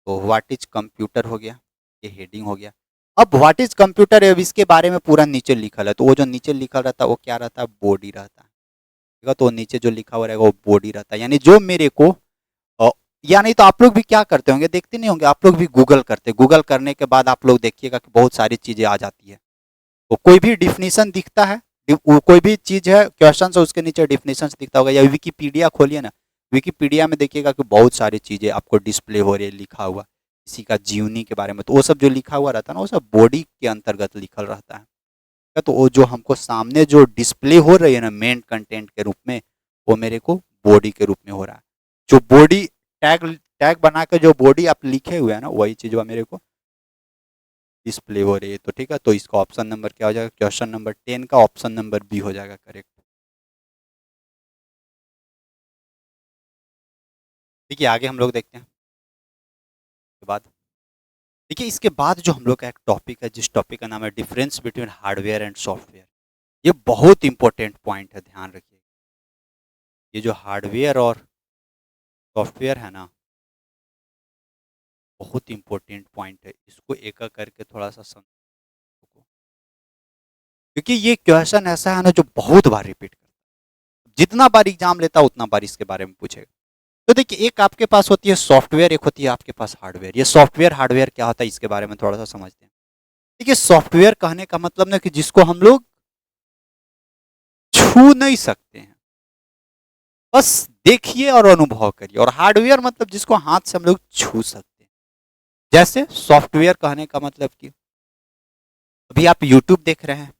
तो व्हाट इज कंप्यूटर हो गया, ये हेडिंग हो गया। अब व्हाट इज कंप्यूटर है, अब इसके बारे में पूरा नीचे लिखल है, तो वो जो नीचे लिखल रहता है वो क्या रहता है, बॉडी रहता है। ठीक है, तो नीचे जो लिखा हुआ रहेगा वो बॉडी रहता है। यानी जो मेरे को या नहीं तो आप लोग भी क्या करते होंगे, देखते नहीं होंगे आप लोग भी गूगल करते, गूगल करने के बाद आप लोग देखिएगा कि बहुत सारी चीज़ें आ जाती है। तो कोई भी डिफिनीशन दिखता है, कोई भी चीज़ है क्वेश्चन से उसके नीचे डिफिनीशन दिखता होगा, या विकीपीडिया खोलिए ना, विकीपीडिया में देखिएगा कि बहुत सारी चीज़ें आपको डिस्प्ले हो रही है लिखा हुआ, किसी का जीवनी के बारे में, तो वो सब जो लिखा हुआ रहता है ना वो सब बॉडी के अंतर्गत लिखल रहता है। तो वो जो हमको सामने जो डिस्प्ले हो रही है ना मेन कंटेंट के रूप में, वो मेरे को बॉडी के रूप में हो रहा है। जो बॉडी टैग टैग बना के जो बॉडी आप लिखे हुए है ना, वही चीज मेरे को डिस्प्ले हो रही है। तो ठीक है, तो इसका ऑप्शन नंबर क्या हो जाएगा, क्वेश्चन नंबर 10 का ऑप्शन नंबर बी हो जाएगा करेक्ट। ठीक है, आगे हम लोग देखते हैं के बाद। देखिए इसके बाद जो हम लोग का एक टॉपिक है, जिस टॉपिक का नाम है difference between hardware and software. ये बहुत इंपॉर्टेंट पॉइंट है, ध्यान रखिए। ये जो हार्डवेयर और सॉफ्टवेयर है ना, बहुत इंपॉर्टेंट पॉइंट है, इसको एक एक करके थोड़ा सा समझो। क्योंकि ये क्वेश्चन ऐसा है ना जो बहुत बार रिपीट करता है, जितना बार एग्जाम लेता है उतना बार इसके बारे में पूछेगा। तो देखिए, एक आपके पास होती है सॉफ्टवेयर, एक होती है आपके पास हार्डवेयर। ये सॉफ्टवेयर हार्डवेयर क्या होता है इसके बारे में थोड़ा सा समझते हैं। देखिए सॉफ्टवेयर कहने का मतलब ना कि जिसको हम लोग छू नहीं सकते हैं, बस देखिए और अनुभव करिए। और हार्डवेयर मतलब जिसको हाथ से हम लोग छू सकते हैं। जैसे सॉफ्टवेयर कहने का मतलब कि अभी आप यूट्यूब देख रहे हैं,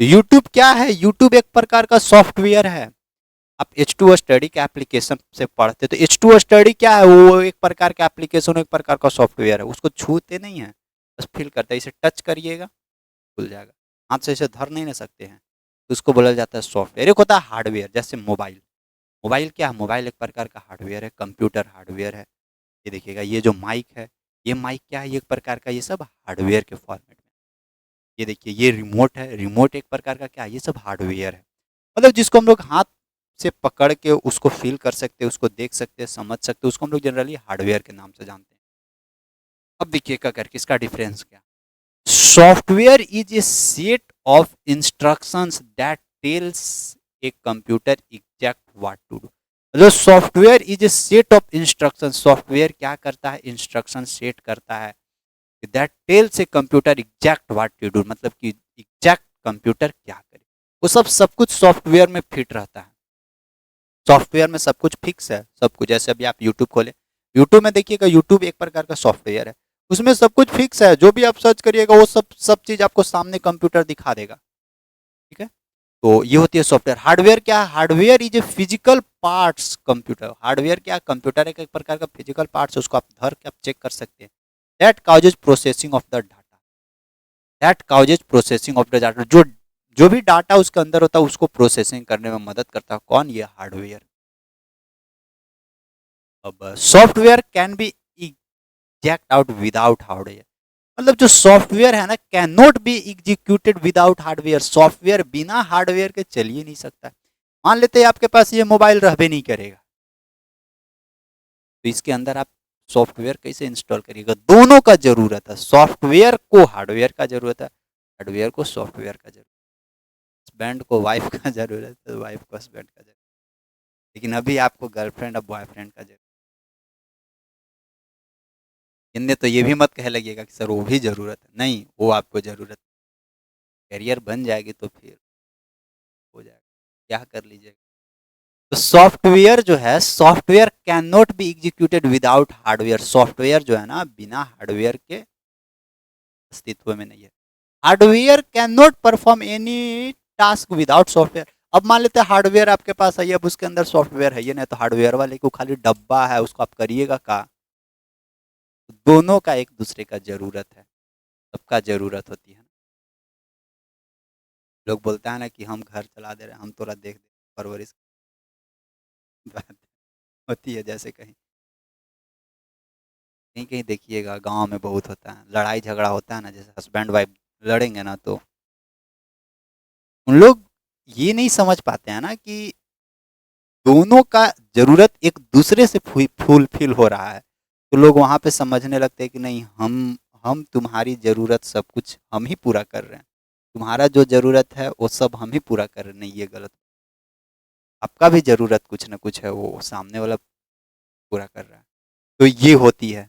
यूट्यूब क्या है, यूट्यूब एक प्रकार का सॉफ्टवेयर है। आप H2O स्टडी के एप्लीकेशन से पढ़ते, तो H2O स्टडी क्या है, वो एक प्रकार का एप्लीकेशन, एक प्रकार का सॉफ्टवेयर है। उसको छूते नहीं है, बस फील करते हैं। इसे टच करिएगा खुल जाएगा, हाथ से इसे धर नहीं ना सकते हैं, तो उसको बोला जाता है सॉफ्टवेयर। एक होता है हार्डवेयर, जैसे मोबाइल। मोबाइल क्या है, मोबाइल एक प्रकार का हार्डवेयर है, कंप्यूटर हार्डवेयर है। ये देखिएगा, ये जो माइक है, ये माइक क्या है, ये एक प्रकार का, ये सब हार्डवेयर के फॉर्मेट में। ये देखिए, ये रिमोट है, रिमोट एक प्रकार का क्या है, ये सब हार्डवेयर है। मतलब जिसको हम लोग हाथ से पकड़ के उसको फील कर सकते हैं, उसको देख सकते हैं, समझ सकते हैं, उसको हम लोग जनरली हार्डवेयर के नाम से जानते हैं। अब देखिए का करके इसका डिफरेंस क्या। Software is a set of instructions that tells a computer exact what to do. मतलब software is a set of instruction, software क्या करता है, इंस्ट्रक्शन सेट करता है that tells a computer exact what to do. मतलब कि एग्जैक्ट कंप्यूटर क्या करे, वो सब कुछ सॉफ्टवेयर में फिट रहता है। सॉफ्टवेयर में सब कुछ फिक्स है, सब कुछ। जैसे अभी आप यूट्यूब खोले, यूट्यूब में देखिएगा, यूट्यूब एक प्रकार का सॉफ्टवेयर है, उसमें सब कुछ फिक्स है। जो भी आप सर्च करिएगा वो सब सब चीज आपको सामने कंप्यूटर दिखा देगा। ठीक है, तो ये होती है सॉफ्टवेयर। हार्डवेयर क्या है, hardware is a physical parts computer. Hardware क्या, कंप्यूटर एक प्रकार का फिजिकल पार्ट्स है, उसको आप धर के आप चेक कर सकते हैं। That causes processing of the data, that causes processing of the data. जो जो भी डाटा उसके अंदर होता है उसको प्रोसेसिंग करने में मदद करता है कौन, ये हार्डवेयर। अब software can be exact out without hardware. मतलब जो सॉफ्टवेयर है ना, can not be executed without hardware. Software बिना हार्डवेयर के चल ही नहीं सकता। मान लेते हैं आपके पास ये मोबाइल रहबे नहीं करेगा, तो इसके अंदर आप सॉफ्टवेयर कैसे इंस्टॉल करिएगा। दोनों का जरूरत है, सॉफ्टवेयर को हार्डवेयर का जरूरत है, हार्डवेयर को सॉफ्टवेयर का जरूरत है। हस्बैंड को वाइफ का जरूरत है, वाइफ को हस्बैंड का जरूरत है। लेकिन अभी आपको गर्लफ्रेंड और बॉयफ्रेंड का जरूरत है। इनने तो ये भी मत कह लगिएगा कि सर वो भी जरूरत है, नहीं, वो आपको जरूरत है। करियर बन जाएगी तो फिर हो जाएगा, क्या कर लीजिएगा। तो सॉफ्टवेयर जो है, software can not be executed without hardware. Software जो है ना, बिना हार्डवेयर के अस्तित्व में नहीं है। Hardware can not perform any task without software. अब मान लेते हैं हार्डवेयर आपके पास है, अब उसके अंदर सॉफ्टवेयर है ये नहीं, तो हार्डवेयर वाले को खाली डब्बा है, उसको आप करिएगा का। दोनों का एक दूसरे का जरूरत है, सबका जरूरत होती है। लोग बोलता है ना कि हम घर चला दे रहे हैं, हम तोरा देख दे परवरिश। बात होती है। जैसे कहीं कहीं कहीं देखिएगा, गांव में बहुत होता है, लड़ाई झगड़ा होता है ना, जैसे हस्बैंड वाइफ लड़ेंगे ना, तो उन लोग ये नहीं समझ पाते हैं ना कि दोनों का जरूरत एक दूसरे से फुलफिल हो रहा है। तो लोग वहां पे समझने लगते हैं कि नहीं, हम तुम्हारी जरूरत सब कुछ हम ही पूरा कर रहे हैं, तुम्हारा जो जरूरत है वो सब हम ही पूरा कर रहे हैं। नहीं, ये गलत। आपका भी जरूरत कुछ ना कुछ है, वो सामने वाला पूरा कर रहा है। तो ये होती है,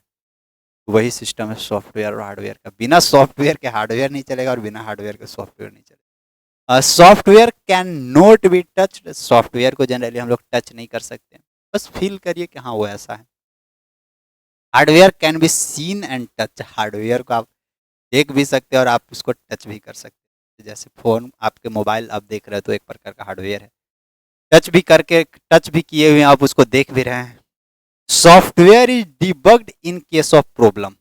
वही सिस्टम है सॉफ्टवेयर और हार्डवेयर का। बिना सॉफ्टवेयर के हार्डवेयर नहीं चलेगा, और बिना हार्डवेयर के सॉफ्टवेयर नहीं चलेगा। Software can not be touch. Software को जनरली हम लोग टच नहीं कर सकते, बस फील करिए कि हाँ वो ऐसा है। Hardware can be seen and touch. Hardware को आप देख भी सकते हैं और आप उसको टच भी कर सकते हैं। जैसे फ़ोन आपके मोबाइल आप देख रहे हो तो एक प्रकार का हार्डवेयर है। टच भी किए हुए हैं, आप उसको देख भी रहे हैं। Software is debugged in case of problem.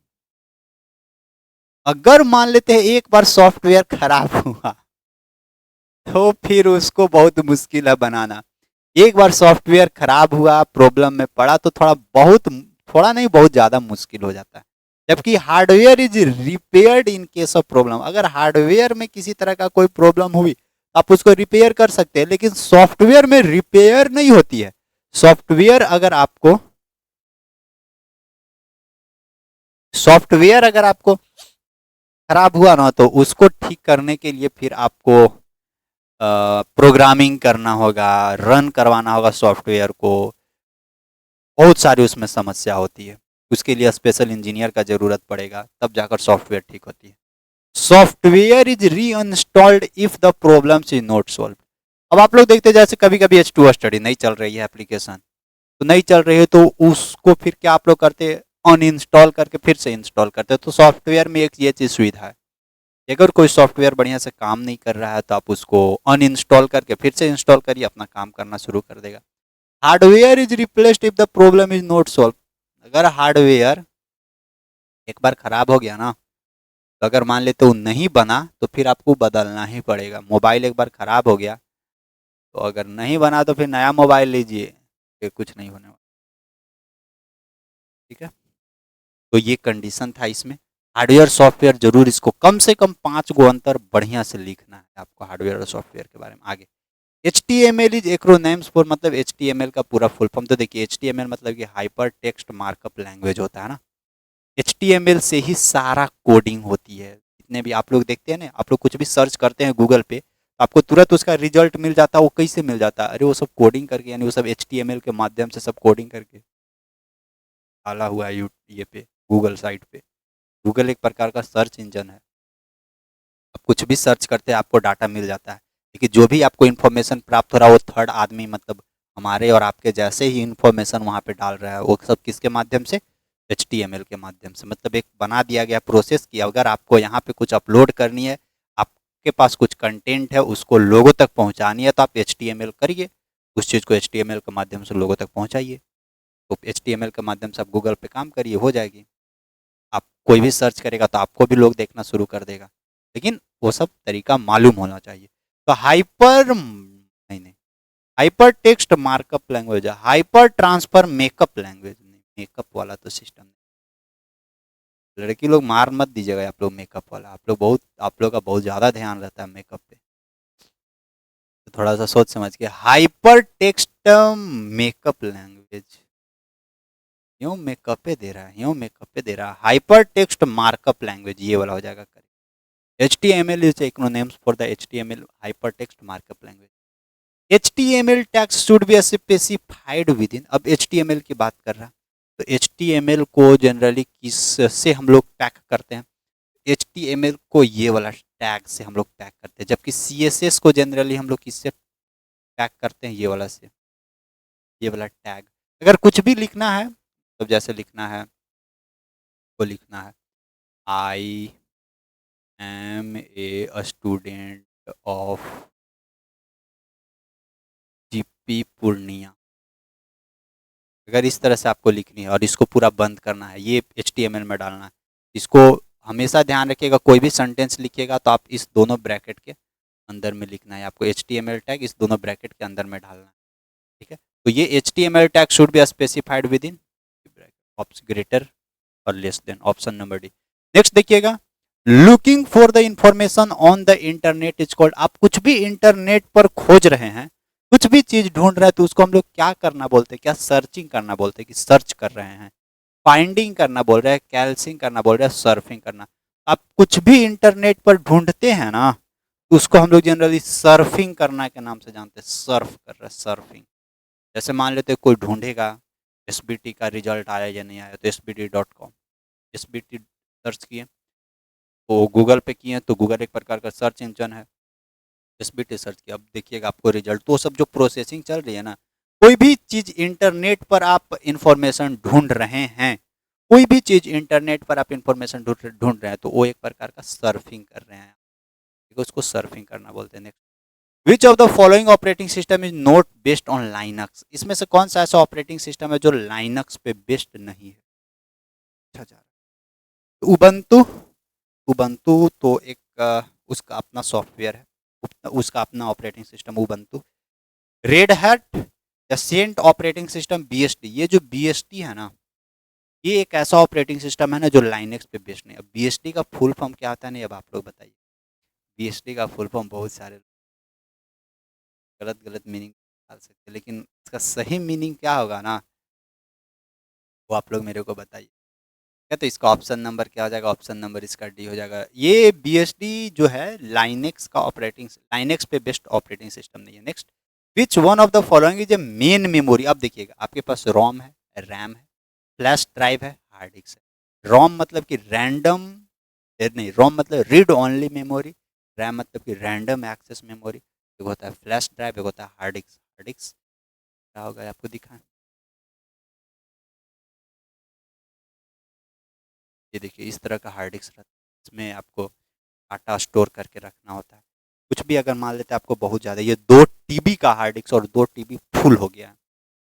अगर मान लेते हैं एक बार सॉफ्टवेयर खराब हुआ तो फिर उसको बहुत मुश्किल है बनाना। एक बार सॉफ्टवेयर खराब हुआ, प्रॉब्लम में पड़ा तो थोड़ा नहीं बहुत ज़्यादा मुश्किल हो जाता है। जबकि hardware is repaired in case of problem. अगर हार्डवेयर में किसी तरह का कोई प्रॉब्लम हुई आप उसको रिपेयर कर सकते हैं, लेकिन सॉफ्टवेयर में रिपेयर नहीं होती है। सॉफ्टवेयर अगर आपको सॉफ्टवेयर अगर आपको खराब हुआ ना तो उसको ठीक करने के लिए फिर आपको प्रोग्रामिंग करना होगा, रन करवाना होगा सॉफ्टवेयर को। बहुत सारी उसमें समस्या होती है, उसके लिए स्पेशल इंजीनियर का ज़रूरत पड़ेगा, तब जाकर सॉफ्टवेयर ठीक होती है। सॉफ्टवेयर इज री installed if the problem is not solve. अब आप लोग देखते हैं जैसे कभी कभी H2O स्टडी नहीं चल रही है, एप्लीकेशन तो नहीं चल रही है, तो उसको फिर क्या आप लोग करते हैं, अनइंस्टॉल करके फिर से इंस्टॉल करते हैं। तो सॉफ्टवेयर में एक ये चीज़ सुविधा है, अगर कोई सॉफ्टवेयर बढ़िया से काम नहीं कर रहा है तो आप उसको अनइंस्टॉल करके फिर से इंस्टॉल करिए, अपना काम करना शुरू कर देगा। Hardware is replaced if the problem is not solve. अगर हार्डवेयर एक बार खराब हो गया ना, तो अगर मान लेते वो नहीं बना तो फिर आपको बदलना ही पड़ेगा। मोबाइल एक बार खराब हो गया तो अगर नहीं बना तो फिर नया मोबाइल लीजिए, फिर कुछ नहीं होने वाला। ठीक है, तो ये कंडीशन था इसमें। हार्डवेयर सॉफ्टवेयर जरूर इसको कम से कम 5 गो अंतर बढ़िया से लिखना है आपको हार्डवेयर और सॉफ्टवेयर के बारे में। आगे HTML इज एक्रोनेम्स फॉर, मतलब HTML का पूरा फुल फॉर्म तो देखिए, HTML मतलब कि हाइपर टेक्स्ट मार्कअप लैंग्वेज होता है ना। HTML से ही सारा कोडिंग होती है। जितने भी आप लोग देखते हैं ना, आप लोग कुछ भी सर्च करते हैं गूगल पे तो आपको तुरंत उसका रिजल्ट मिल जाता है। वो कैसे मिल जाता है? अरे वो सब कोडिंग करके, यानी वो सब HTML के माध्यम से सब कोडिंग करके डाला हुआ है ये पे, गूगल साइट पे। गूगल एक प्रकार का सर्च इंजन है, आप कुछ भी सर्च करते हैं आपको डाटा मिल जाता है। लेकिन जो भी आपको इन्फॉर्मेशन प्राप्त हो रहा है वो थर्ड आदमी, मतलब हमारे और आपके जैसे ही इन्फॉर्मेशन वहाँ पे डाल रहा है, वो सब किसके माध्यम से? HTML के माध्यम से। मतलब एक बना दिया गया प्रोसेस कि अगर आपको यहाँ पे कुछ अपलोड करनी है, आपके पास कुछ कंटेंट है, उसको लोगों तक पहुँचानी है, तो आप HTML करिए, उस चीज़ को HTML के माध्यम से लोगों तक पहुँचाइए। तो HTML के माध्यम से आप गूगल पे काम करिए, हो जाएगी। आप कोई भी सर्च करेगा तो आपको भी लोग देखना शुरू कर देगा, लेकिन वो सब तरीका मालूम होना चाहिए। तो नहीं, हाइपर टेक्स्ट मार्कअप लैंग्वेज है, हाइपर ट्रांसफर मेकअप लैंग्वेज नहीं, मेकअप वाला तो सिस्टम नहीं। लड़की लोग मार मत दीजिएगा आप लोग मेकअप वाला, आप लोग का बहुत ज़्यादा ध्यान रहता है मेकअप पे, तो थोड़ा सा सोच समझ के। हाइपर टेक्स्ट मेकअप लैंग्वेज, यूँ मेकअपे दे रहा है, यूँ मेकअपे दे रहा है। हाइपर टेक्स्ट मार्कअप लैंग्वेज ये वाला हो जाएगा। HTML is acronyms for the HTML hypertext markup language. HTML tags should be specified within। अब HTML की बात कर रहा, तो HTML को जनरली किस से हम लोग टैग करते हैं? HTML को ये वाला टैग से हम लोग टैग करते हैं, जबकि CSS को जनरली हम लोग किससे टैग करते हैं? ये वाला से, ये वाला टैग। अगर कुछ भी लिखना है तो जैसे लिखना है, तो लिखना है I am a student of GP Purnia. अगर इस तरह से आपको लिखनी है और इसको पूरा बंद करना है, ये HTML में डालना है। इसको हमेशा ध्यान रखिएगा, कोई भी सेंटेंस लिखिएगा तो आप इस दोनों ब्रैकेट के अंदर में लिखना है, आपको HTML टैग इस दोनों ब्रैकेट के अंदर में डालना है। ठीक है, तो ये HTML tag should be specified within greater और less than, option number D. Next देखिएगा, looking for the information on the internet is called. आप कुछ भी इंटरनेट पर खोज रहे हैं, कुछ भी चीज ढूंढ रहे हैं, तो उसको हम लोग क्या करना बोलते हैं? क्या सर्चिंग करना बोलते हैं कि सर्च कर रहे हैं? फाइंडिंग करना बोल रहे हैं, कैल्सिंग करना बोल रहे हैं, सर्फिंग करना। आप कुछ भी इंटरनेट पर ढूंढते हैं ना, तो उसको हम लोग जनरली सर्फिंग करना के नाम से जानते हैं। सर्फ कर रहे हैं, सर्फिंग। जैसे मान लेते हैं कोई ढूंढेगा SBT का रिजल्ट आया या नहीं आया, तो SBT.com, SBT सर्च किए, तो गूगल पे किए तो गूगल एक प्रकार का सर्च इंजन है, SBT सर्च किया, अब देखिएगा आपको रिजल्ट। तो सब जो प्रोसेसिंग चल रही है ना, कोई भी चीज़ इंटरनेट पर आप इंफॉर्मेशन ढूंढ रहे हैं, कोई भी चीज़ इंटरनेट पर आप इंफॉर्मेशन ढूंढ रहे हैं, तो वो एक प्रकार का सर्फिंग कर रहे हैं। है, उसको सर्फिंग करना बोलते हैं। Next, which of the following operating system is not based on Linux, इसमें से कौन सा ऐसा ऑपरेटिंग सिस्टम है जो लाइनक्स पे बेस्ड नहीं है? अच्छा जा रहा है उबंतु। उबंतु तो एक उसका अपना सॉफ्टवेयर है, उसका अपना ऑपरेटिंग सिस्टम उबंतु। रेड हैट या सेंट ऑपरेटिंग सिस्टम बीएसटी, ये जो बीएसटी है ना, ये एक ऐसा ऑपरेटिंग सिस्टम है ना जो लाइनक्स पे बेस्ड नहीं है। अब बीएसटी का फुल फॉर्म क्या होता है नहीं, अब आप लोग बताइए। बीएसटी का फुल फॉर्म बहुत सारे गलत गलत मीनिंग डाल सकते हैं, लेकिन इसका सही मीनिंग क्या होगा ना, वो आप लोग मेरे को बताइए। क्या तो इसका ऑप्शन नंबर क्या हो जाएगा? ऑप्शन नंबर इसका डी हो जाएगा। ये बीएसडी जो है लाइनेक्स का ऑपरेटिंग, लाइनेक्स पे बेस्ड ऑपरेटिंग सिस्टम नहीं है। Next, which one of the following is a main memory, अब देखिएगा आपके पास रोम है, रैम है, फ्लैश ड्राइव है, हार्ड डिस्क है। रोम मतलब कि रैंडम, नहीं, रोम मतलब रीड ओनली मेमोरी, रैम मतलब कि रैंडम एक्सेस मेमोरी, एक होता है फ्लैश ड्राइव, एक होता है हार्ड डिस्क। हार्ड डिस्क क्या होगा आपको दिखा, ये देखिए इस तरह का हार्ड डिस्क रहता है, इसमें आपको डाटा स्टोर करके रखना होता है। कुछ भी अगर मान लेते हैं आपको बहुत ज़्यादा, ये 2 TB का हार्ड डिस्क और 2 TB फुल हो गया है,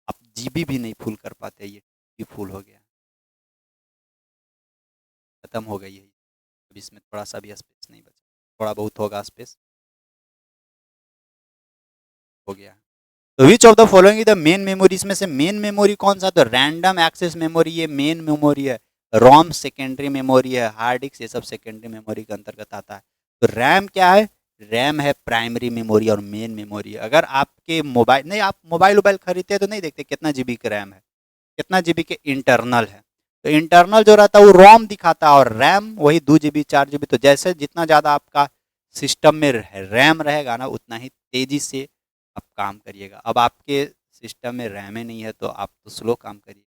आप जीबी भी नहीं फुल कर पाते, ये TB फुल हो गया है, खत्म हो गई है। अब इसमें थोड़ा सा भी स्पेस नहीं बचा, थोड़ा बहुत होगा स्पेस, हो गया। तो विच of the following is the main memory, इसमें से मेन मेमोरी कौन सा? तो रैंडम एक्सेस मेमोरी ये मेन मेमोरी है, रोम सेकेंडरी मेमोरी है, हार्ड डिस्क ये सब सेकेंडरी मेमोरी के अंतर्गत आता है। तो रैम क्या है? रैम है प्राइमरी मेमोरी और मेन मेमोरी है। अगर आपके मोबाइल, नहीं आप मोबाइल वोबाइल खरीदते हैं तो नहीं देखते कितना जीबी का रैम है, कितना जीबी के इंटरनल है। तो इंटरनल जो रहता है वो रोम दिखाता है और रैम वही 2 GB 4 GB। तो जैसे जितना ज़्यादा आपका सिस्टम में रैम रहेगा ना, उतना ही तेज़ी से आप काम करिएगा। अब आपके सिस्टम में रैम ही नहीं है तो आप तो स्लो काम करिए,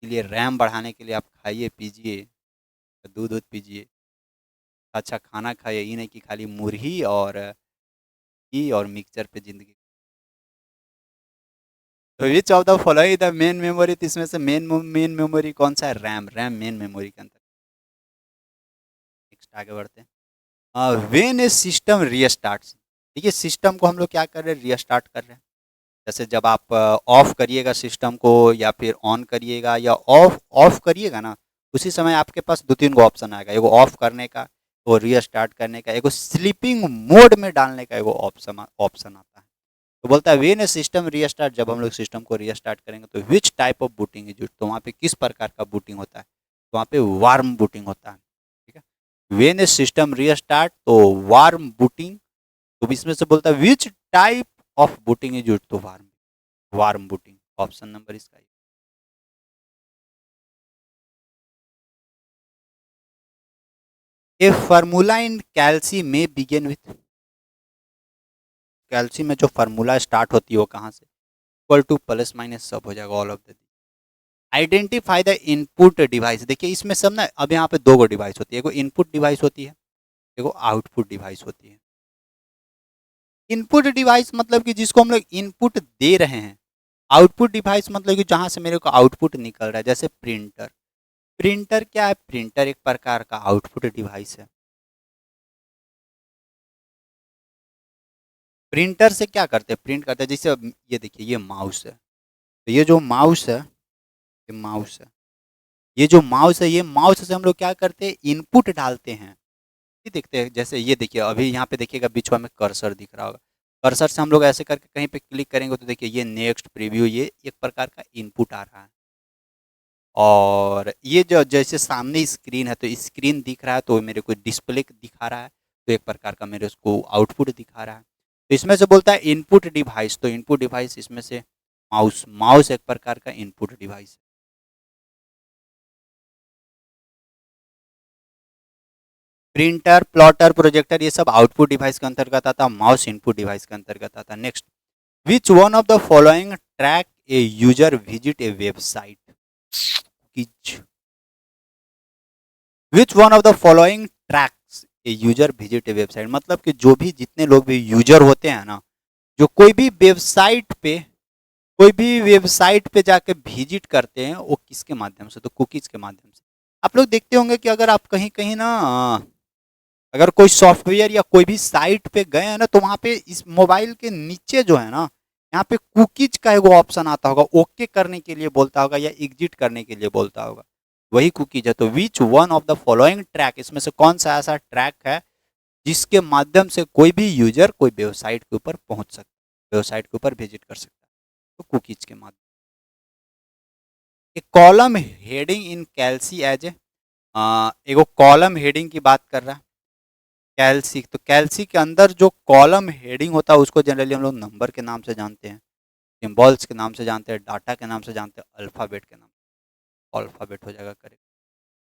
इसलिए रैम बढ़ाने के लिए आप खाइए पीजिए, दूध दूध पीजिए, अच्छा खाना खाइए, ये नहीं कि खाली मुरही और घी और मिक्सचर पे ज़िंदगी। तो विच of the following the main memory, तो इसमें से मेन मेमोरी कौन सा है? रैम, रैम मेन मेमोरी के अंदर। नेक्स्ट आगे बढ़ते हैं। व्हेन ए सिस्टम रीस्टार्ट्स, देखिए सिस्टम को हम लोग क्या कर रहे हैं? रीस्टार्ट कर रहे हैं। जैसे जब आप ऑफ करिएगा सिस्टम को या फिर ऑन करिएगा या ऑफ ऑफ करिएगा ना, उसी समय आपके पास 2-3 गो ऑप्शन आएगा, एगो ऑफ करने का, वो रीस्टार्ट करने का, एगो स्लीपिंग मोड में डालने का एगो ऑप्शन ऑप्शन आता है। तो बोलता है व्हेन ए सिस्टम रीस्टार्ट, जब हम लोग सिस्टम को रीस्टार्ट करेंगे तो विच type of booting is used, तो वहाँ पे किस प्रकार का बूटिंग होता है? तो वहाँ पे वार्म बूटिंग होता है। ठीक है, व्हेन ए सिस्टम रीस्टार्ट तो वार्म बूटिंग। तो इसमें से बोलता है which type of booting is used, तो warm, warm booting option number इसका है। ए फार्मूला इन कैल्सी में बिगिन विथ, कैल्सी में जो फार्मूला स्टार्ट होती है वो कहाँ से? इक्वल टू प्लस माइनस सब हो जाएगा, all of the. Identify the input device, देखिए इसमें सब ना, अब यहाँ पे 2 गो डिवाइस होती है, एगो इनपुट डिवाइस होती है, एगो आउटपुट डिवाइस होती है। इनपुट डिवाइस मतलब कि जिसको हम लोग इनपुट दे रहे हैं, आउटपुट डिवाइस मतलब कि जहाँ से मेरे को आउटपुट निकल रहा है, जैसे प्रिंटर। प्रिंटर क्या है? प्रिंटर एक प्रकार का आउटपुट डिवाइस है। प्रिंटर से क्या करते हैं? प्रिंट करते हैं, जैसे अब ये देखिए ये माउस है, तो ये जो माउस है, ये माउस है, ये जो माउस है, ये माउस से हम लोग क्या करते हैं? इनपुट डालते हैं। ये देखते हैं, जैसे ये देखिए अभी यहाँ पे देखिएगा बीच में कर्सर दिख रहा होगा, कर्सर से हम लोग ऐसे करके कहीं पे क्लिक करेंगे तो देखिए ये नेक्स्ट प्रीव्यू, ये एक प्रकार का इनपुट आ रहा है। और ये जो जैसे सामने स्क्रीन है, तो स्क्रीन दिख रहा है तो मेरे को डिस्प्ले दिखा रहा है, तो एक प्रकार का मेरे उसको आउटपुट दिखा रहा है। तो इसमें से बोलता है इनपुट डिवाइस, तो इनपुट डिवाइस इसमें से माउस, माउस एक प्रकार का इनपुट डिवाइस है। प्रिंटर, प्लॉटर, प्रोजेक्टर ये सब आउटपुट डिवाइस के अंतर्गत आता है, माउस इनपुट डिवाइस के अंतर्गत आता है। Next, which one of the following track a user visit A website, which one of the following tracks a user visit A website, मतलब कि जो भी जितने लोग भी यूजर होते हैं ना, जो कोई भी वेबसाइट पे जाके विजिट करते हैं, वो किसके माध्यम से? तो कुकीज के माध्यम से। आप लोग देखते होंगे कि अगर आप कहीं कहीं ना अगर कोई सॉफ्टवेयर या कोई भी साइट पे गए हैं ना, तो वहाँ पे इस मोबाइल के नीचे जो है ना, यहाँ पे कुकीज का एगो ऑप्शन आता होगा, ओके करने के लिए बोलता होगा या एग्जिट करने के लिए बोलता होगा, वही कुकीज है। तो which one of the following track, इसमें से कौन सा ऐसा ट्रैक है जिसके माध्यम से कोई भी यूजर कोई वेबसाइट के ऊपर पहुंच सकता है, वेबसाइट के ऊपर विजिट कर सकता है, तो कुकीज के माध्यम। एक column heading in Calc as a, एगो कॉलम हेडिंग की बात कर रहा है कैल्सी। तो कैल्सी के अंदर जो कॉलम हेडिंग होता है उसको जनरली हम लोग नंबर के नाम से जानते हैं, सिम्बॉल्स के नाम से जानते हैं, डाटा के नाम से जानते हैं, अल्फ़ाबेट के नाम। अल्फ़ाबेट हो जाएगा correct.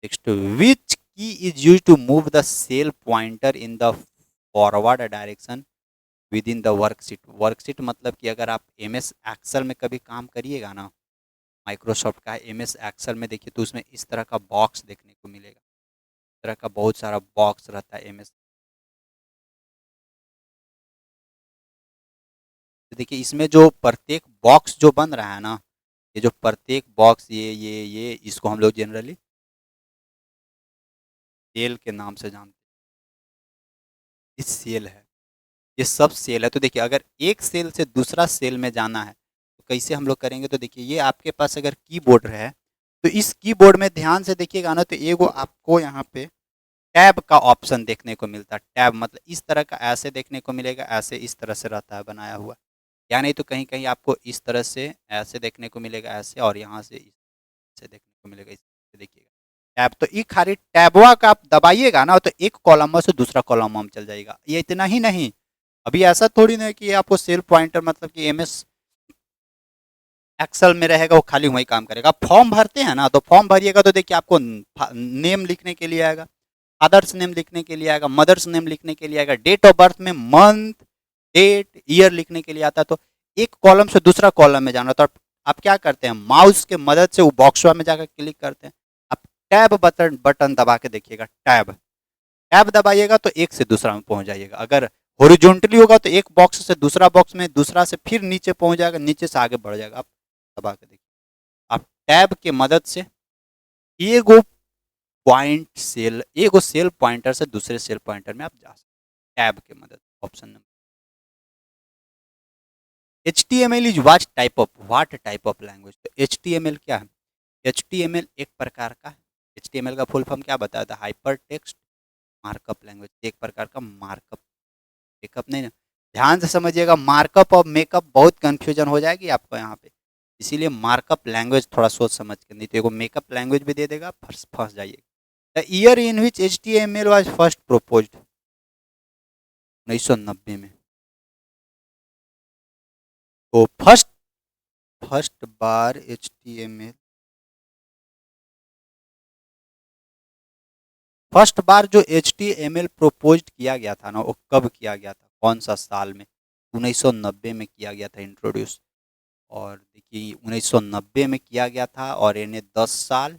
Next, which key is use to move the cell pointer in the forward direction within the worksheet. Worksheet मतलब कि अगर आप एम एस एक्सेल में कभी काम करिएगा ना, माइक्रोसॉफ्ट का एम एस एक्सेल में देखिए, तो उसमें इस तरह का बॉक्स देखने को मिलेगा, इस तरह का बहुत सारा बॉक्स रहता है एम एस। तो देखिए इसमें जो प्रत्येक बॉक्स जो बन रहा है ना, ये जो प्रत्येक बॉक्स, ये इसको हम लोग जनरली सेल के नाम से जानते हैं। ये सेल है, ये सब सेल है। तो देखिए अगर एक सेल से दूसरा सेल में जाना है तो कैसे हम लोग करेंगे, तो देखिए ये आपके पास अगर कीबोर्ड है, तो इस कीबोर्ड में ध्यान से देखिएगा ना, तो एगो आपको यहाँ पे टैब का ऑप्शन देखने को मिलता है। टैब मतलब इस तरह का ऐसे देखने को मिलेगा, ऐसे इस तरह से रहता है बनाया हुआ, या नहीं तो कहीं कहीं आपको इस तरह से ऐसे देखने को मिलेगा ऐसे, और यहाँ से इसे देखने को मिलेगा इस देखिएगा टैब। तो ये खाली टैबवा का आप दबाइएगा ना, तो एक कॉलम से दूसरा कॉलम में चल जाएगा। ये इतना ही नहीं, अभी ऐसा थोड़ी ना है कि ये आपको सेल पॉइंटर मतलब कि एम एस एक्सेल में रहेगा वो खाली वही काम करेगा। फॉर्म भरते हैं ना, तो फॉर्म भरिएगा तो देखिए आपको नेम लिखने के लिए आएगा, फादर्स नेम लिखने के लिए आएगा, मदर्स नेम लिखने के लिए आएगा, डेट ऑफ बर्थ में मंथ डेट ईयर लिखने के लिए आता है। तो एक कॉलम से दूसरा कॉलम में जाना, तो आप क्या करते हैं, माउस के मदद से वो बॉक्सवा में जाकर क्लिक करते हैं। आप टैब बटन बटन दबा के देखिएगा, टैब टैब दबाइएगा तो एक से दूसरा में पहुंच जाइएगा। अगर हॉरिजॉन्टली होगा तो एक बॉक्स से दूसरा बॉक्स में, दूसरा से फिर नीचे पहुंच जाएगा, नीचे से आगे बढ़ जाएगा। आप दबा के देखिए, आप टैब के मदद से एगो पॉइंट सेल, एगो सेल पॉइंटर से दूसरे सेल पॉइंटर में आप जा सकते हैं टैब के मदद। Option number, HTML is what type of language. तो HTML क्या है, HTML एक प्रकार का, HTML का फुल फॉर्म क्या बताया था, हाइपर टेक्स्ट मार्कअप लैंग्वेज, एक प्रकार का मार्कअप, मेकअप नहीं ना, ध्यान से समझिएगा, मार्कअप और मेकअप बहुत कंफ्यूजन हो जाएगी आपको यहाँ पे, इसीलिए मार्कअप लैंग्वेज थोड़ा सोच समझ के, नहीं तो एगो मेकअप लैंग्वेज भी दे देगा, फंस फंस जाइएगा। The year in which HTML was first proposed, 1990 में। तो फर्स्ट फर्स्ट बार HTML, फर्स्ट बार जो HTML प्रोपोज किया गया था ना, वो कब किया गया था, कौन सा साल में, 1990 में किया गया था इंट्रोड्यूस। और देखिए 1990 में किया गया था, और इन्हें 10 साल,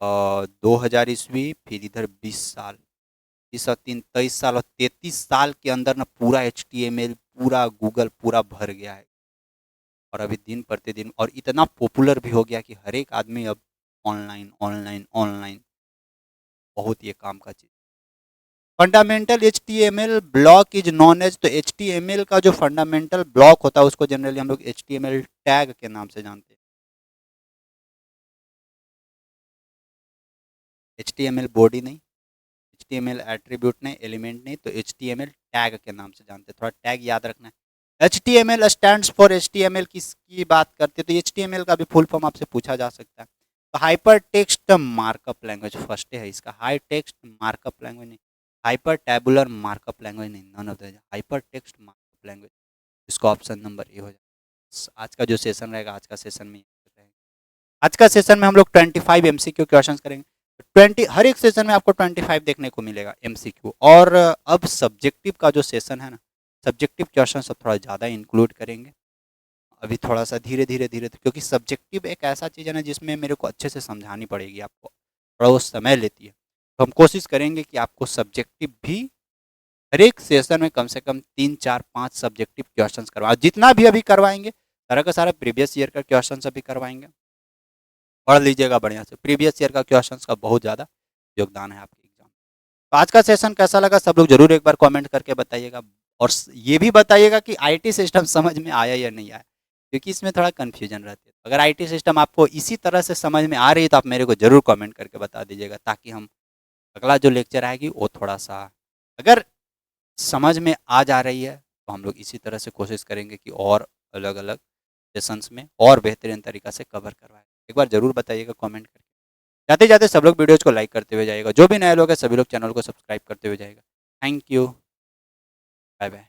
2000 ईस्वी, फिर इधर 20 साल, इस 23 साल, और 33 साल के अंदर ना पूरा HTML, पूरा गूगल पूरा भर गया है। और अभी दिन प्रतिदिन और इतना पॉपुलर भी हो गया कि हर एक आदमी अब ऑनलाइन ऑनलाइन ऑनलाइन, बहुत ये काम का चीज़। Fundamental HTML block is known as, तो HTML का जो फंडामेंटल ब्लॉक होता है उसको जनरली हम लोग HTML टैग के नाम से जानते हैं। HTML बॉडी नहीं, HTML एट्रीब्यूट नहीं, एलिमेंट नहीं, तो HTML टैग के नाम से जानते हैं, थोड़ा टैग याद रखना है। HTML स्टैंड्स फॉर, HTML किसकी बात करते हैं, तो HTML का भी फुल फॉर्म आपसे पूछा जा सकता है। तो hypertext markup language first है इसका, हाई टेक्स्ट मार्कअप लैंग्वेज नहीं, हाइपर टैबुलर मार्कअप लैंग्वेज नहीं, none of the, hypertext markup language. इसका ऑप्शन नंबर ए हो जाए। आज का जो सेशन रहेगा, आज का सेशन में रहेगा, आज का सेशन में हम लोग 25 MCQ क्वेश्चन करेंगे। 20 हर एक सेशन में आपको 25 देखने को मिलेगा MCQ। और अब सब्जेक्टिव का जो सेशन है ना, सब्जेक्टिव क्वेश्चन सब थोड़ा ज़्यादा इंक्लूड करेंगे अभी, थोड़ा सा धीरे धीरे धीरे, क्योंकि सब्जेक्टिव एक ऐसा चीज़ है ना जिसमें मेरे को अच्छे से समझानी पड़ेगी आपको, थोड़ा वो समय लेती है। तो हम कोशिश करेंगे कि आपको सब्जेक्टिव भी हर एक सेशन में कम से कम 3 4 5 सब्जेक्टिव क्वेश्चन करवाएं, जितना भी अभी करवाएंगे सारा का सारा प्रीवियस ईयर का क्वेश्चन अभी करवाएंगे। पढ़ लीजिएगा बढ़िया से, प्रीवियस ईयर का क्वेश्चन का बहुत ज़्यादा योगदान है आपके एग्जाम। तो आज का सेशन कैसा लगा सब लोग ज़रूर एक बार कमेंट करके बताइएगा और ये भी बताइएगा कि आईटी सिस्टम समझ में आया या नहीं आया, क्योंकि इसमें थोड़ा कन्फ्यूजन रहती है। अगर आईटी सिस्टम आपको इसी तरह से समझ में आ रही है तो आप मेरे को ज़रूर कमेंट करके बता दीजिएगा, ताकि हम अगला जो लेक्चर आएगी वो थोड़ा-सा अगर समझ में आ जा रही है तो हम लोग इसी तरह से कोशिश करेंगे कि और अलग-अलग सेशंस में और बेहतरीन तरीक़ा से कवर करवाएँ। एक बार ज़रूर बताइएगा कमेंट करके। जाते-जाते सब लोग वीडियोज़ को लाइक करते हुए जाइएगा। जो भी नए लोग हैं सभी लोग चैनल को सब्सक्राइब करते हुए जाइएगा। Thank you. बाय-बाय।